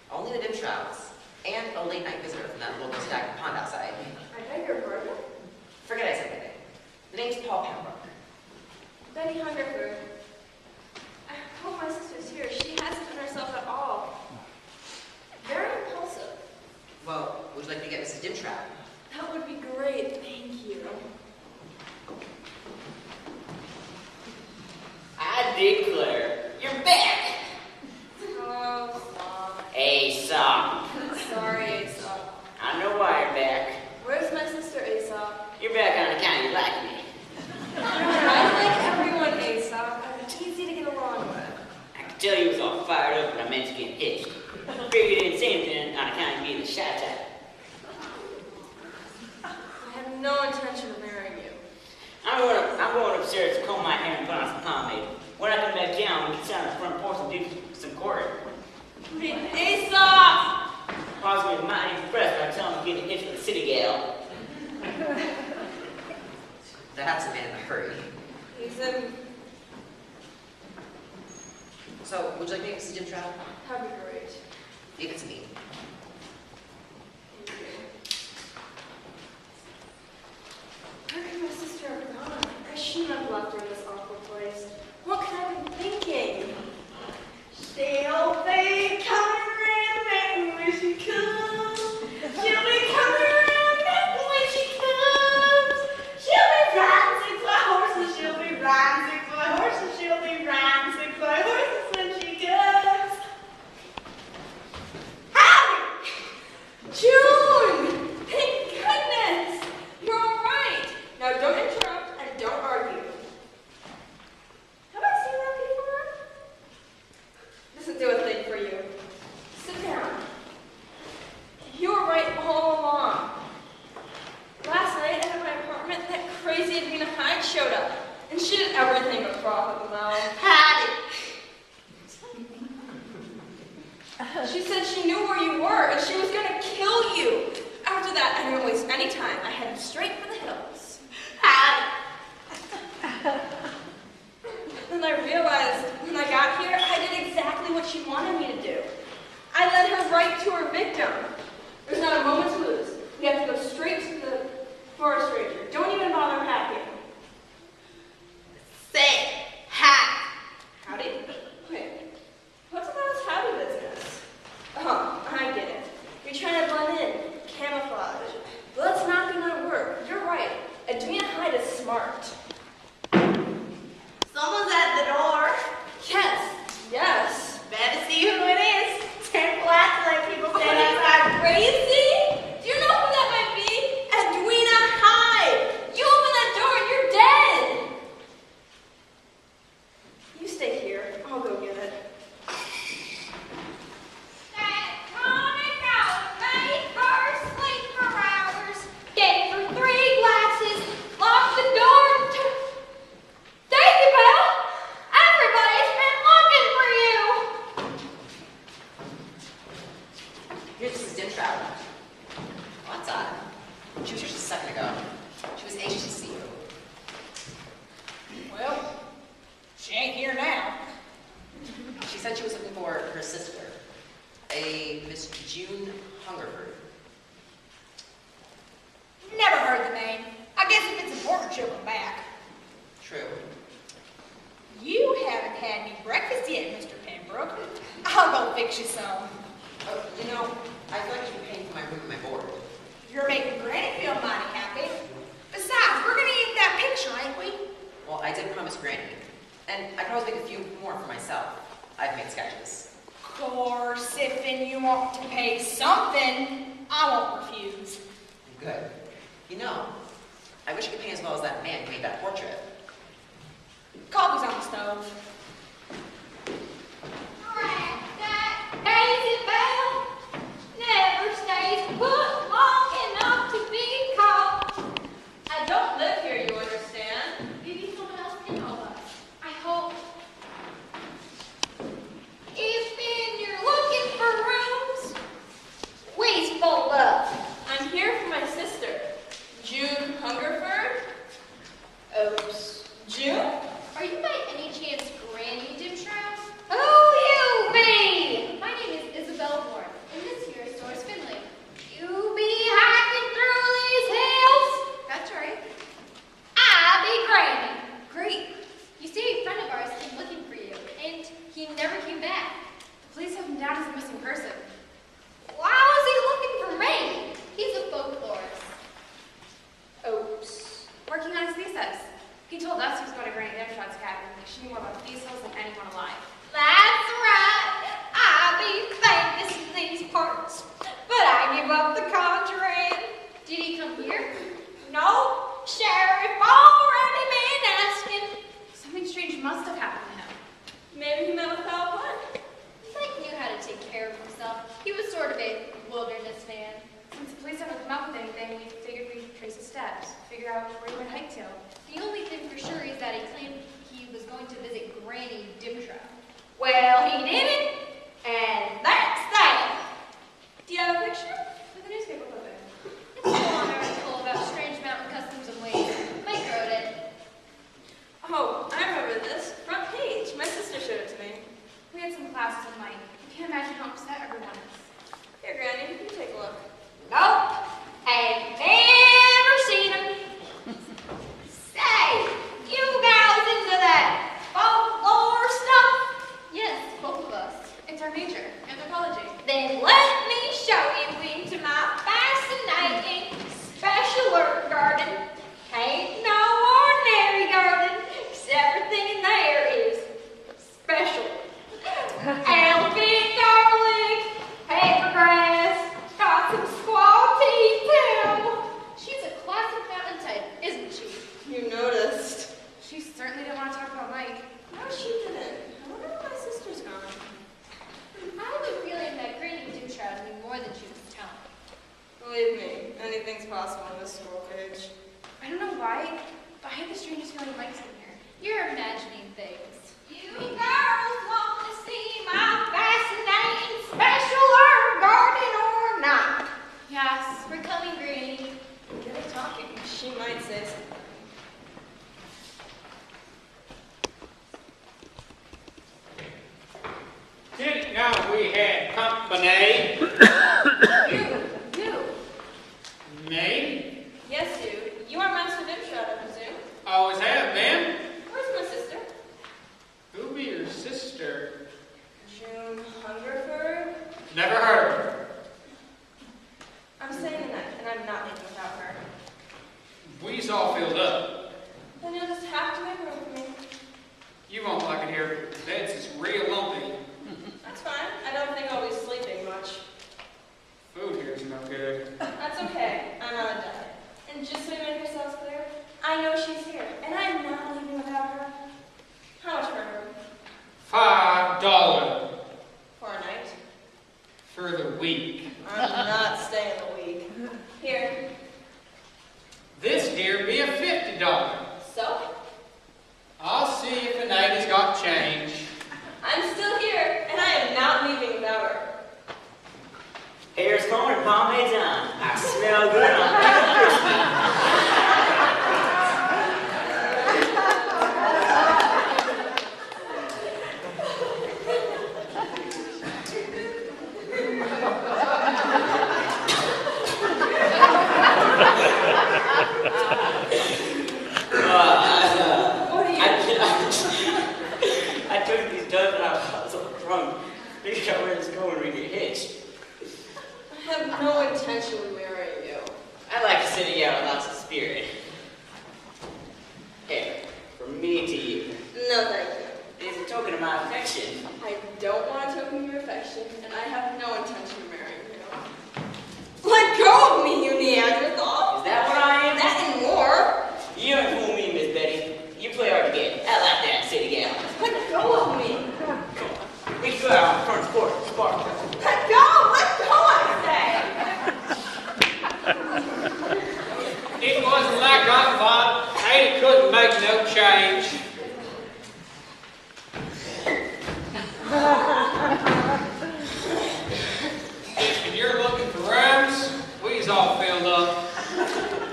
Only the dim shrouds. And a late night visitor from that local stagnant pond outside. I beg your pardon? Forget I said anything. The name's Paul Pembroke. Betty Hungerford. I hope my sister's here. She hasn't done herself at all. Very impulsive. Well, would you like me to get Mrs. Dimtrap? That would be great, thank you. I declare, you're back. Oh, stop. Aesop. Sorry, Aesop. I know why you're back. Where going upstairs to comb my hair and put on some pomade. When I come back down, we can sit on the front porch and do some courting. Aesop! Pa's gonna be mighty impressed when I tell him to get a hitch with the city gal. That's a man in a hurry. He's in. So, would you like me to see Jim Trout? That'd be great. Leave it to me. Where could my sister have gone? I shouldn't have left her in this awful place. What could I have been thinking? She'll be coming around when she comes. She'll be coming around when she comes. She'll be riding 6 by horses. She'll be riding 6 by horses. She'll be riding 6 by horses when she comes. Howdy! June! Thank goodness! You're all right. Now don't interrupt and don't argue. Have I seen that before? Doesn't do a thing for you. Sit down. You were right all along. Last night at my apartment, that crazy Adina Hyde showed up, and she did everything but froth at the mouth. Hattie! She said she knew where you were, and she was gonna kill you. After that, I didn't waste any time. I headed straight for the hills. Hattie! Then I realized when I got here, I did exactly what she wanted me to do. I led her right to her victim. There's not a moment to lose. We have to go straight to the forest ranger. Don't even bother packing. Say, hi. Howdy? Wait, what's about this howdy business? Oh, I get it. You're trying to blend in, camouflage. But that's not gonna work. You're right. Adina Hyde is smart. Someone's at the door. Yes. Better see who it is. 10 flats like people stand outside. Crazy? Do you know who that might be? Edwina Hyde. You open that door and you're dead. You stay here. I'll go get it. That tonic out made her sleep for hours. Gave her 3 glasses. Locked the door. Daisy Bell, everybody's been looking for you. Here's Mrs. Jim Trout. What's up? She was here just a second ago. She was anxious to see you. Well, she ain't here now. She said she was looking for her sister, a Miss June Hungerford. Never heard the name. I guess if it's important, she'll come back. True. You haven't had any breakfast yet, Mr. Pembroke. I'll go fix you some. Oh, you know, I feel like I should be paying for my room and my board. You're making Granny feel mighty happy. Besides, we're gonna eat that picture, ain't we? Well, I did promise Granny. And I can always make a few more for myself. I've made sketches. Of course, if you want to pay something, I won't refuse. Good. You know, I wish I could paint as well as that man who made that portrait. Coffee's on the stove. That Daisy Bell never stays put long enough to be caught. I don't live here, you understand? Maybe someone else can help us. I hope. If then you're looking for rooms, we's full up. I'm here for my sister, June Hungerford. Oops. June? Are you by any chance Granny Dimshroud? Who you be? My name is Isabel Ward, and this here is Doris Finley. You be hiking through these hills? That's right. I be Granny. Great. You see, a friend of ours came looking for you, and he never came back. The police have him down as a missing person. Why was he looking for me? He's a folklorist, Oops. working on his thesis. He told us he was going to Granny Dimshroud's cabin because she knew more about these hills than anyone alive. That's right. I be famous in these parts, but I give up the conjuring. Did he come here? No, Sheriff already been asking. Something strange must have happened to him. Maybe he met with foul blood. Mike knew how to take care of himself. He was sort of a wilderness man. Since the police haven't come up with anything, we figured we'd trace his steps, figure out where he would hike to. The only thing for sure is going to visit Granny Dimtrow. Well, he didn't, and that's that. Do you have a picture? With a newspaper clipping. It's a long article about strange mountain customs and ways. Mike wrote it. Oh, I remember this. Front page. My sister showed it to me. We had some classes with Mike. You can't imagine how upset everyone is. Here, Granny, you take a look. Nope, ain't never seen him. Say, you guys into that folklore stuff? Yes, both of us. It's our major, anthropology. Then let me show you into my fascinating special herb garden. Ain't no ordinary garden, 'cause everything in there is special. Elephant garlic, pepper grass, got some squaw tea too. She's a classic mountain type, isn't she? You noticed. She certainly didn't want to talk about Mike. No, she didn't. I wonder where my sister's gone. I have a feeling that Granny Dimtrow knew more than she was telling. Believe me, anything's possible in this school cage. I don't know why, but I have the strangest feeling Mike's in here. You're imagining things. You girls want to see my fascinating special herb garden or not? Yes, we're coming, Granny. Get her talking. She might say something. Didn't know we had company. You. Me? Yes, you. You are Master Dimshot, I presume. Always have been. Where's my sister? Who be your sister? June Hungerford. Never heard of her. I'm staying the night, and I'm not leaving without her. We's all filled up. Then you'll just have to make room for me. You won't like it here. The bed's is real lumpy. That's fine. I don't think I'll be sleeping much. Food here's no good. That's okay. I'm on a diet. And just so you make yourselves clear, I know she's here, and I'm not leaving without her. How much for her? $5 For a night? for the week. I'm not staying the week. Here. This here be a $50. So? I'll see if the night has got change. I'm still here, and I am not leaving without her. Hair's combed and pomade's on. I smell good on Christmas. I took these duds out of the trunk. Figured out where it's going when we get hitched. I have no intention of marrying you. I like to sit out with lots of spirit. Here, from me to you. No, thank you. It's a token of my affection. I don't want to token your affection, and I have no intention of marrying you. Let go of me, you Neanderthal! Is that what I am? That and more! You don't fool me, Miss Betty. You play hard to get. I like that, city gal. Let go of me! Come on. We can go out on the front porch. Spark. Let go! Let go, I say! It wasn't like I thought. Ada couldn't make no change. If you're looking for rooms, we's all filled up.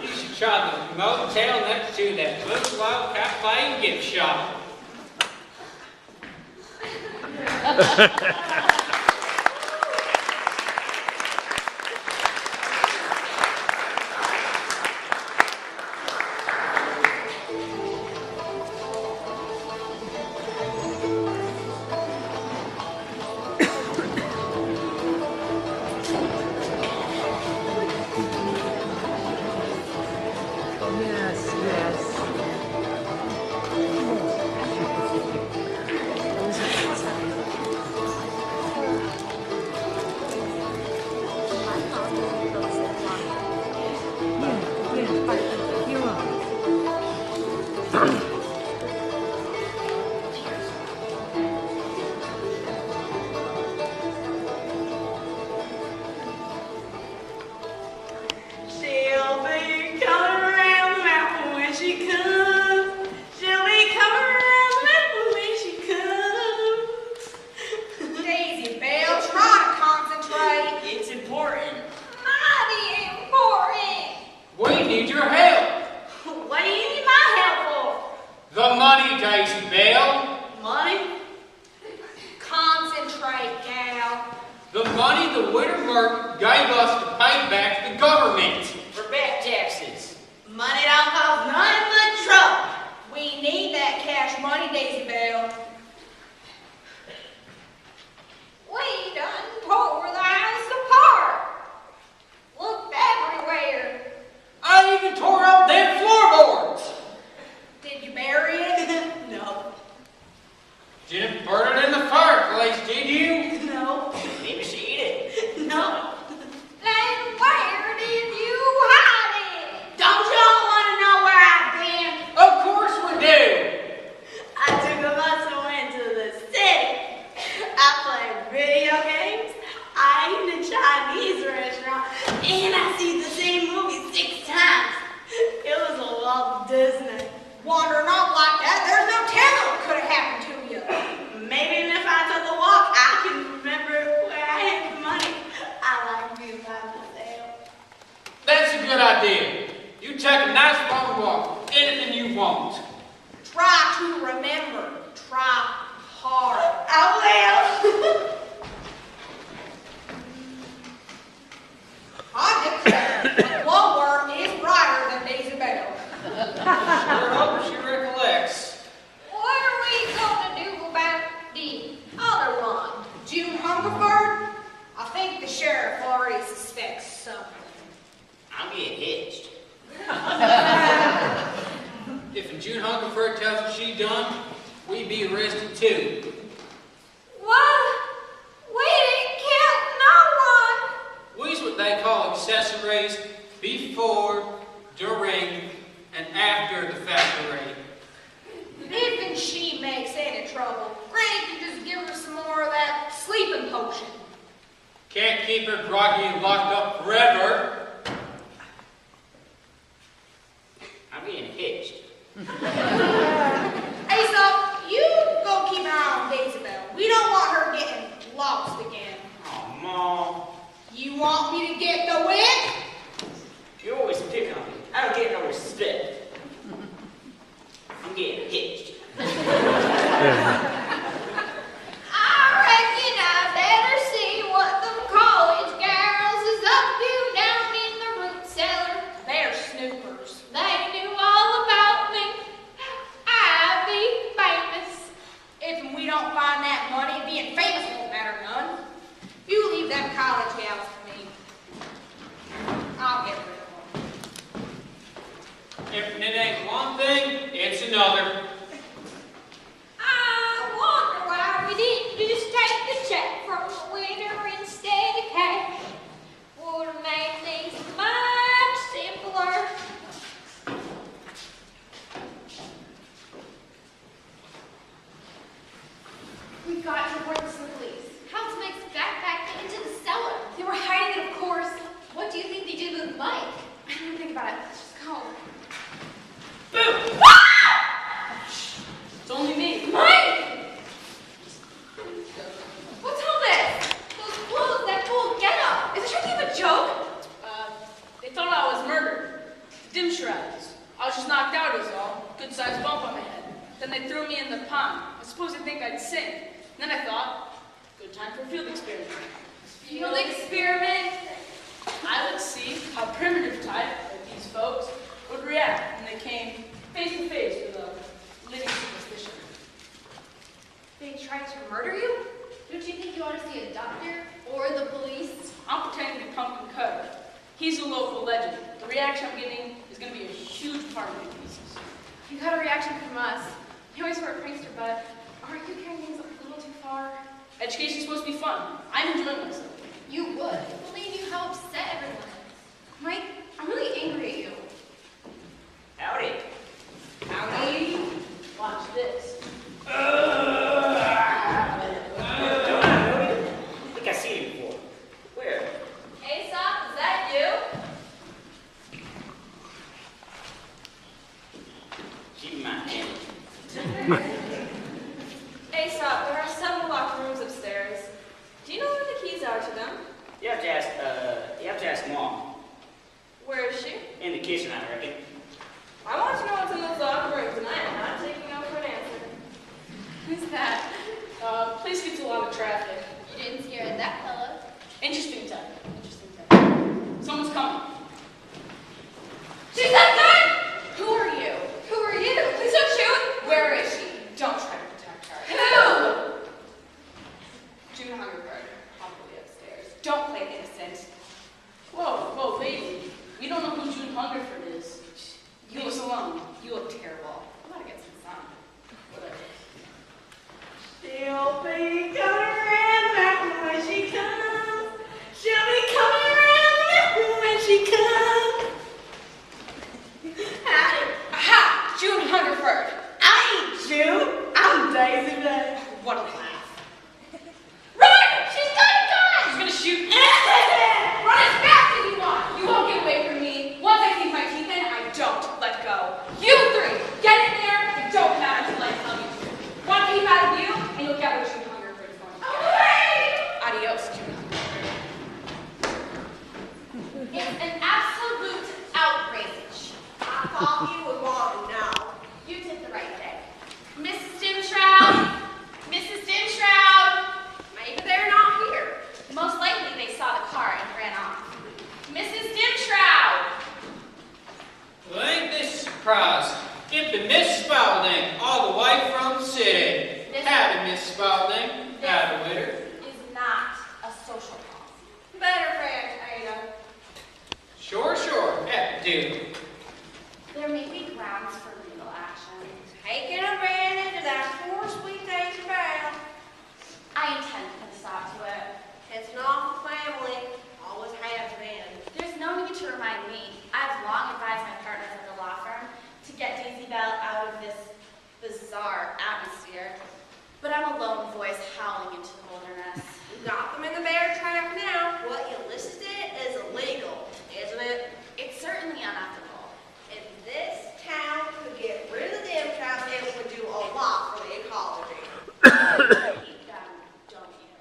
You should try the motel next to that Blue Wild Cafe and gift shop. She'll be coming around the mountain when she comes. need your help. What do you need my help The money, Daisy Bell. for? Money? Concentrate, gal. The money the winter Merc gave us to pay back the government. For back taxes. Money don't cost nothing but trouble. We need that cash money, Daisy Bell. We done tore the house apart. Looked everywhere. I even tore out them floorboards. Did you bury it? No. Didn't burn it in the fireplace, did you? No. Maybe she eat it. No. Then where did you hide it? Don't y'all want to know where I've been? Of course we do. I took a bus and went to the city. I played video games. I eat in a Chinese restaurant. And I see the same movie 6 times. It was a Walt Disney. Wandering off like that, there's no telling what could have happened to you. Maybe if I took a walk, I can remember where I had the money. I like being by myself. That's a good idea. You take a nice long walk. Anything you want. Try to remember. Try hard. I will. I declare that glowworm is brighter than Daisy Bell. Sure hope she recollects. What are we gonna do about the other one? June Hungerford? I think the sheriff already suspects something. I'm getting hitched. If June Hungerford tells us she done, we be arrested too. What? We didn't kill no one. We's what they call accessories before, during, and after the factory. If she makes any trouble, Granny can just give her some more of that sleeping potion. Can't keep her groggy and locked up forever. I'm getting hitched. Aesop, you go keep an eye on Daisy Bell. We don't want her getting lost again. Oh, Mom. You want me to get the whip? You always pick on me. I don't get no respect. I'm getting hitched. I reckon I better see what them college girls is up to down in the root cellar. They're snoopers. They knew all about me. I'd be famous. If we don't find that money, being famous won't matter none. You leave them college gals to me. I'll get rid of them. If it ain't one thing, it's another. I wonder why we didn't just take the check from the winner instead of cash. Would have made things much simpler. We've got to report this to the police. How's Mike's backpack get into the cellar? They were hiding it, of course. What do you think they did with Mike? I don't even think about it. Let's just go. Boo! It's only me. Mike! What's all this? Those clothes, that full getup. Is it trying to be a joke? They thought I was murdered. Dim shreds. I was just knocked out is all. Good sized bump on my head. Then they threw me in the pond. I suppose they think I'd sing. Then I thought, good time for a field experiment. Field experiment? I would see how primitive type, like these folks, would react when they came face to face with a living superstition. They tried to murder you? Don't you think you ought to see a doctor or the police? I'm pretending to Pumpkin Cutter. He's a local legend. The reaction I'm getting is going to be a huge part of my thesis. You got a reaction from us. You always were a prankster, but aren't you carrying things a little too far? Education's supposed to be fun. I'm enjoying myself. You would. If only you knew how upset everyone is. Mike, I'm really angry at you. Howdy. Howdy. Watch this. I think I've seen you before. Where? Aesop, is that you? Keep in mind, Andy. Aesop, there are several locked rooms upstairs. Do you know where the keys are to them? You have to ask Mom. Where is she? vacation, I reckon. I want to know what's in those locker rooms, and I am not taking no for an answer. Who's that? Place gets a lot of traffic. You didn't scare that fella. Interesting time. Interesting time. Someone's coming. She's outside! Who are you? Who are you? Please don't shoot! Where is she? Don't try to protect her. Who? June Hungerford, probably upstairs. Don't play innocent. Whoa, lady. We don't know who June Hungerford is. Leave us alone. You look terrible. I'm gonna get some sun. Whatever. She'll be coming around the mountain when she comes. She'll be coming around the mountain when she comes. Howdy. Aha! June Hungerford. I ain't June. I'm Daisy Day. What a laugh. Run! She's gone! She's gonna shoot. Run as fast as you want! You won't get away from me. Once I sink my teeth in, I don't let go. You three, get in there and don't come out until I tell you to. One peep out of you, and you'll get what June Hungerford is going to get. Adios, June Hungerford. It's an absolute outrage. I thought you would want to know. You did the right thing. Mrs. Dimshroud! Mrs. Dimshroud! Maybe they're not here. Most likely they saw the car and ran off. Mrs. Dimshroud! Well, ain't this a surprise? It be Miss Spaulding, all the way from the city. This- Howdy, Miss Spaulding. Howdy, with her. Is not a social call. Better friend, Ada. Sure. Happy to. There may be grounds for legal action. Taking advantage of that poor sweet Daisy Bell. I intend to put a stop to it. It's not the family. Always has been. There's no need to remind me. I've long advised my partners at the law firm to get Daisy Bell out of this bizarre atmosphere. But I'm a lone voice howling into the wilderness. You got them in the bear trap now. What you listed is illegal, isn't it? It's certainly unethical. If this town could get rid of the damn trap, it would do a lot for the ecology. Deep down, don't you?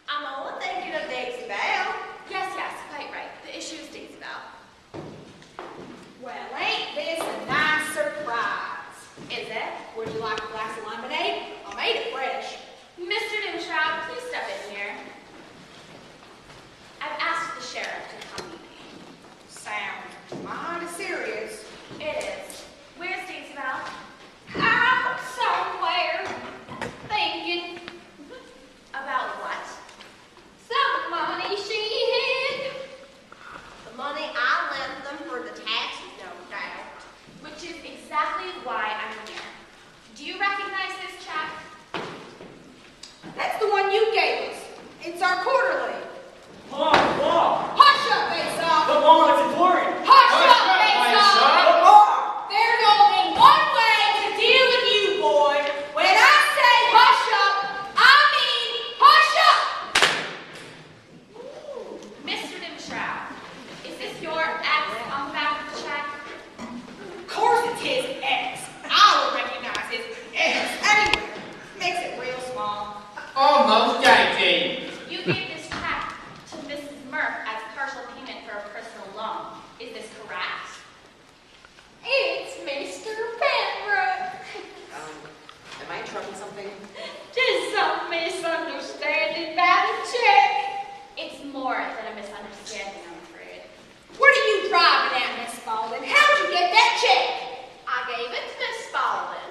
I'm only thinking of Daisy Bell. Yes, quite right. The issue is Daisy Bell. Well, ain't this a nice surprise? Is it? Would you like a glass of lemonade? I made it fresh. Mr. Dimshroud, please step in here. I've asked the sheriff to come meet me. Sound mighty serious. It is. Where's Daisy Bell? Out somewhere, thinking About what? some money she hid. The money I lent them for the taxes, no doubt. Which is exactly why I'm here. Do you recognize this check? That's the one you gave us. It's our quarterly. Mom, Hush up, Face-Off! the lawn is important. Hush Hush up, up, Face-Off! There's only one way to deal with you, boy. When I say hush up, I mean hush up! Mr. Dimshroud, is this your X on the back of the check? Of course it's his ex. I would recognize his ex anywhere. Makes it real small. Almost dainty. You gave this check to Mrs. Murph as partial payment for a personal loan. Is this correct? It's Mr. Penrose. Am I in trouble with something? Just some misunderstanding about a check. It's more than a misunderstanding, I'm afraid. What are you driving at, Miss Spaulding? How'd you get that check? I gave it to Miss Spaulding.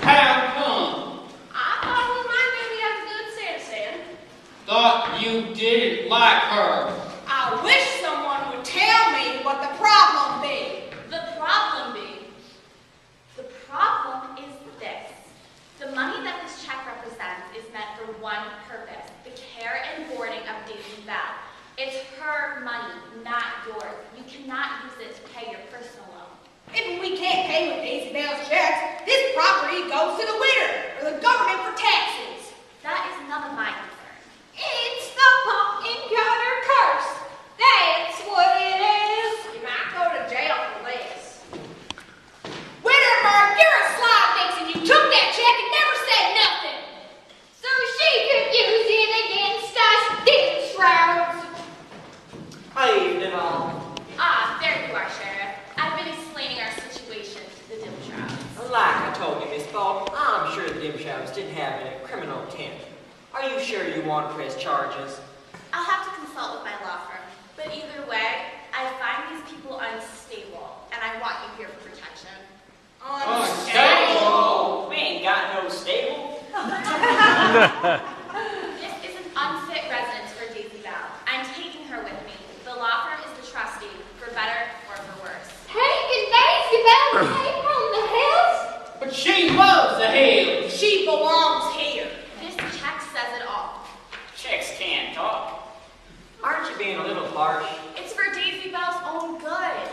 How come? I thought it was my duty as a good citizen. Thought you didn't like her. I wish someone would tell me what the problem be. The problem is this. The money that this check represents is meant for one purpose, the care and boarding of Daisy Bell. It's her money, not yours. You cannot use it to pay your personal loan. If we can't pay with Daisy Bell's checks, this property goes to the winner or the government for taxes. That is none of my concern. It's the pumpkin cutter curse. That's what it is. You might go to jail for this. Winterberg, you're a slide fix and you took that check and never said nothing. So she could use it against us Dimshrouds. Hi, Evening, Mom. Ah, there you are, Sheriff. I've been a slave told you, Miss Ball, I'm sure the Dimshaws didn't have any criminal intent. Are you sure you want to press charges? I'll have to consult with my law firm. But either way, I find these people unstable, and I want you here for protection. Unstable? We ain't got no stable. This is an unfit residence for Daisy Bell. I'm taking her with me. The law firm is the trustee, for better or for worse. Taking Daisy Bell away from the house? But she loves the hills. She belongs here. This check says it all. Checks can't talk. Aren't you being a little harsh? It's for Daisy Bell's own good.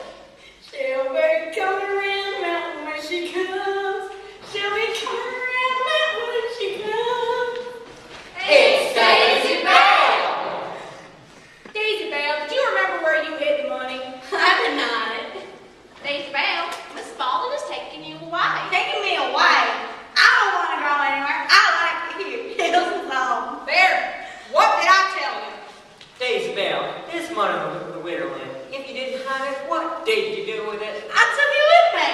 She'll be coming around the mountain when she comes. She'll be coming around the mountain when she comes. It's Daisy Bell! Daisy Bell, did you remember where you hid the money? I deny it. Daisy Bell, Miss Baldwin is taking you away. Taking me away. I don't want to go anywhere. I like to hear hills and songs. There. What did I tell you? Daisy Bell, this money was the widow in. If you didn't hide it, what did you do with it? I took it with me.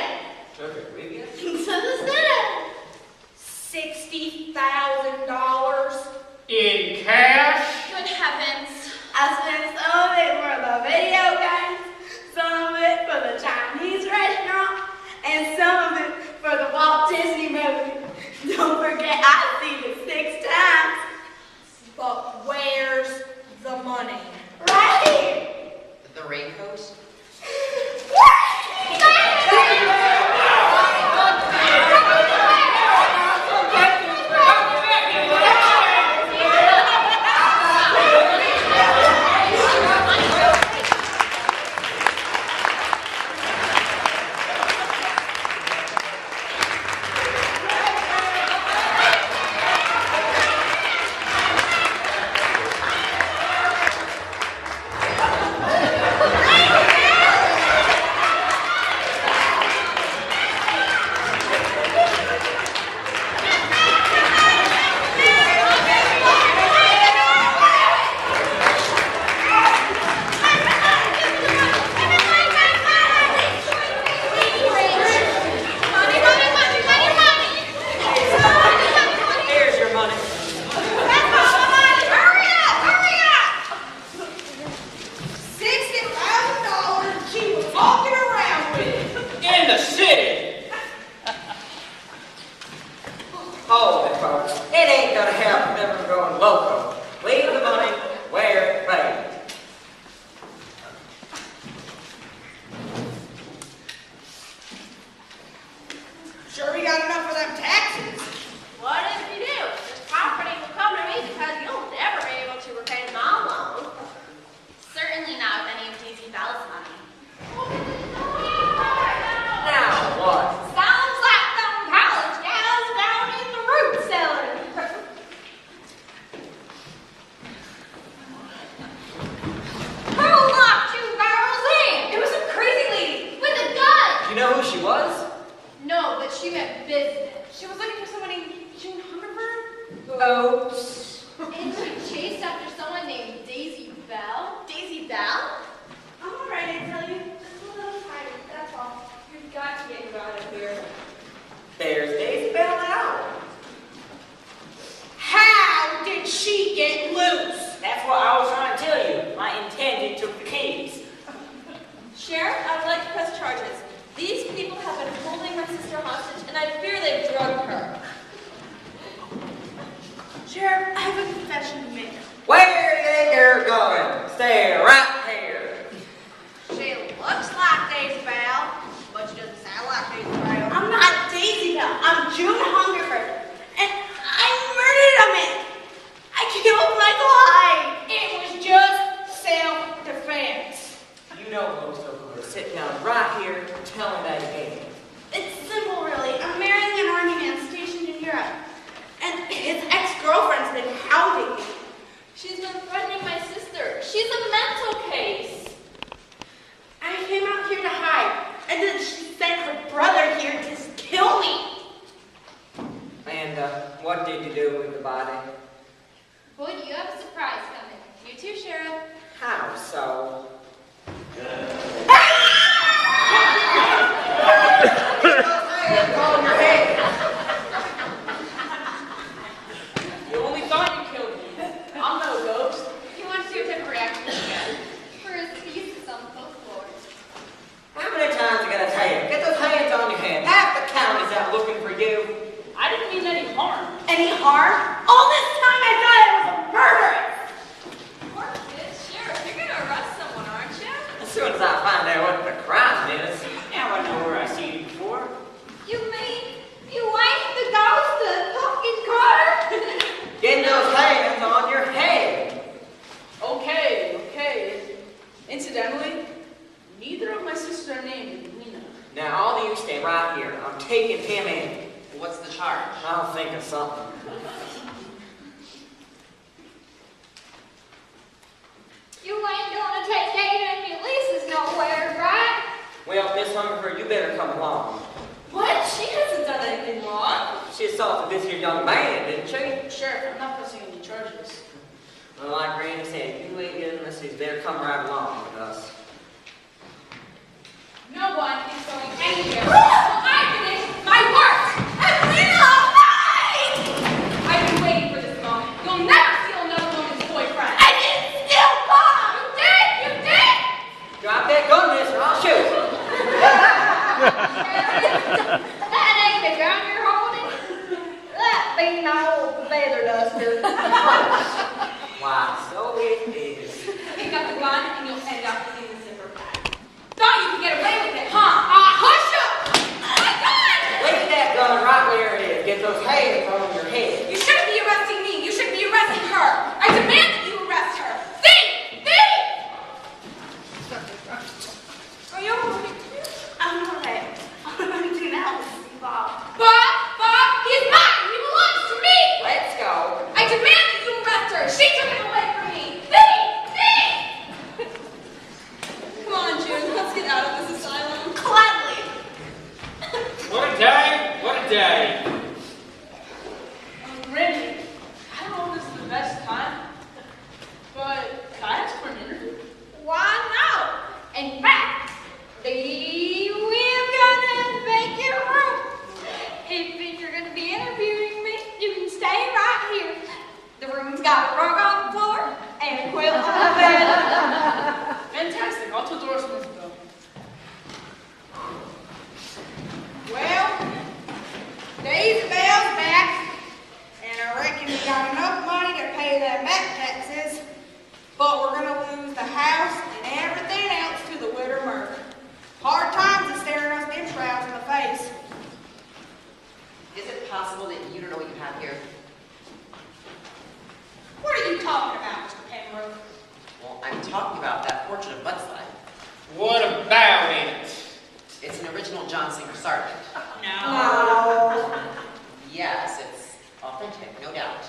Took it with you? To the city. $60,000. In cash? Good heavens. I spent some of it for the video games, some of it for the Chinese restaurant, and some of it for the Walt Disney movie. Don't forget, I've seen it 6 times. But where's the money? Right here. The raincoat? Call your head. Any harm? All this time I thought I was a murderess. Poor kid, Sheriff, you're gonna arrest someone, aren't you? As soon as I find out what the crime is, now I know where I seen you before. You mean you ain't the ghost of Pumpkin Carter? Get those hands on your head. Okay. Incidentally, neither of my sisters are named Lena. Now all of you stay right here. I'm taking him in. What's the charge? I'll think of something. You ain't gonna take Dana and Ulysses nowhere, right? Well, Miss Hungerford, you better come along. What? She hasn't done anything wrong. She assaulted this here young man, didn't she? Sheriff, I'm not pressing any charges. Well, like Granny said, you ain't getting this. You better come right along with us. No one is going anywhere until I finish my work. I've been waiting for this moment. You'll never steal another woman's boyfriend. I didn't steal Bob! You did! Drop that gun, miss, or I'll shoot. That ain't the gun you're holding. That be my old feather duster. Why, so it is. Pick up the gun and you'll end up in the zipper bag. Thought you could get away with it, huh? Hush up! My gun! Leave that gun right where it is. Get those hands on your head. You shouldn't be arresting me. You should be arresting her. I demand that you arrest her. Thief! Thief! Are you okay? I'm alright. What am I gonna do now? Bob. Bob, he's mine. He belongs to me. Let's go. I demand that you arrest her. She took him away from me. Thief! Thief! Come on, June, let's get out of this asylum. Gladly. What a day! What a day! Randy, I don't know if this is the best time, but can I ask for an interview? Why no? In fact, we've got a vacant room. If you're going to be interviewing me, you can stay right here. The room's got a rug on the floor and a quilt on the bed. Fantastic, I'll tell Doris when to go. Well, Daisy Bell's back, and I reckon we got enough money to pay them back taxes, but we're gonna lose the house and everything else to the widow murder. Hard times is staring us them shrouds in the face. Is it possible that you don't know what you have here? What are you talking about, Mr. Penrose? Well, I'm talking about that portrait of Mudslide. What about it? It's an original John Singer Sargent. No. Yes, it's authentic, no doubt.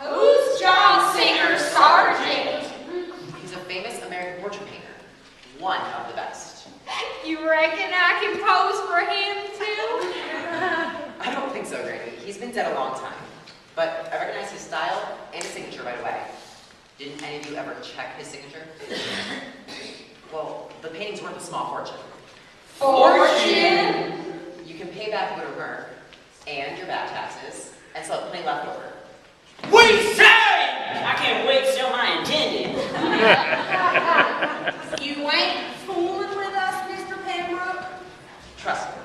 Who's John Singer Sargent? He's a famous American portrait painter. One of the best. You reckon I can pose for him too? I don't think so, Granny. He's been dead a long time. But I recognize his style and his signature right away. Didn't any of you ever check his signature? Well, the painting's worth a small fortune. Fortune? You can pay back Widow Murr and your back taxes, and still have plenty left over. We say! I can't wait to show my intended. You ain't fooling with us, Mr. Pembroke? Trust me,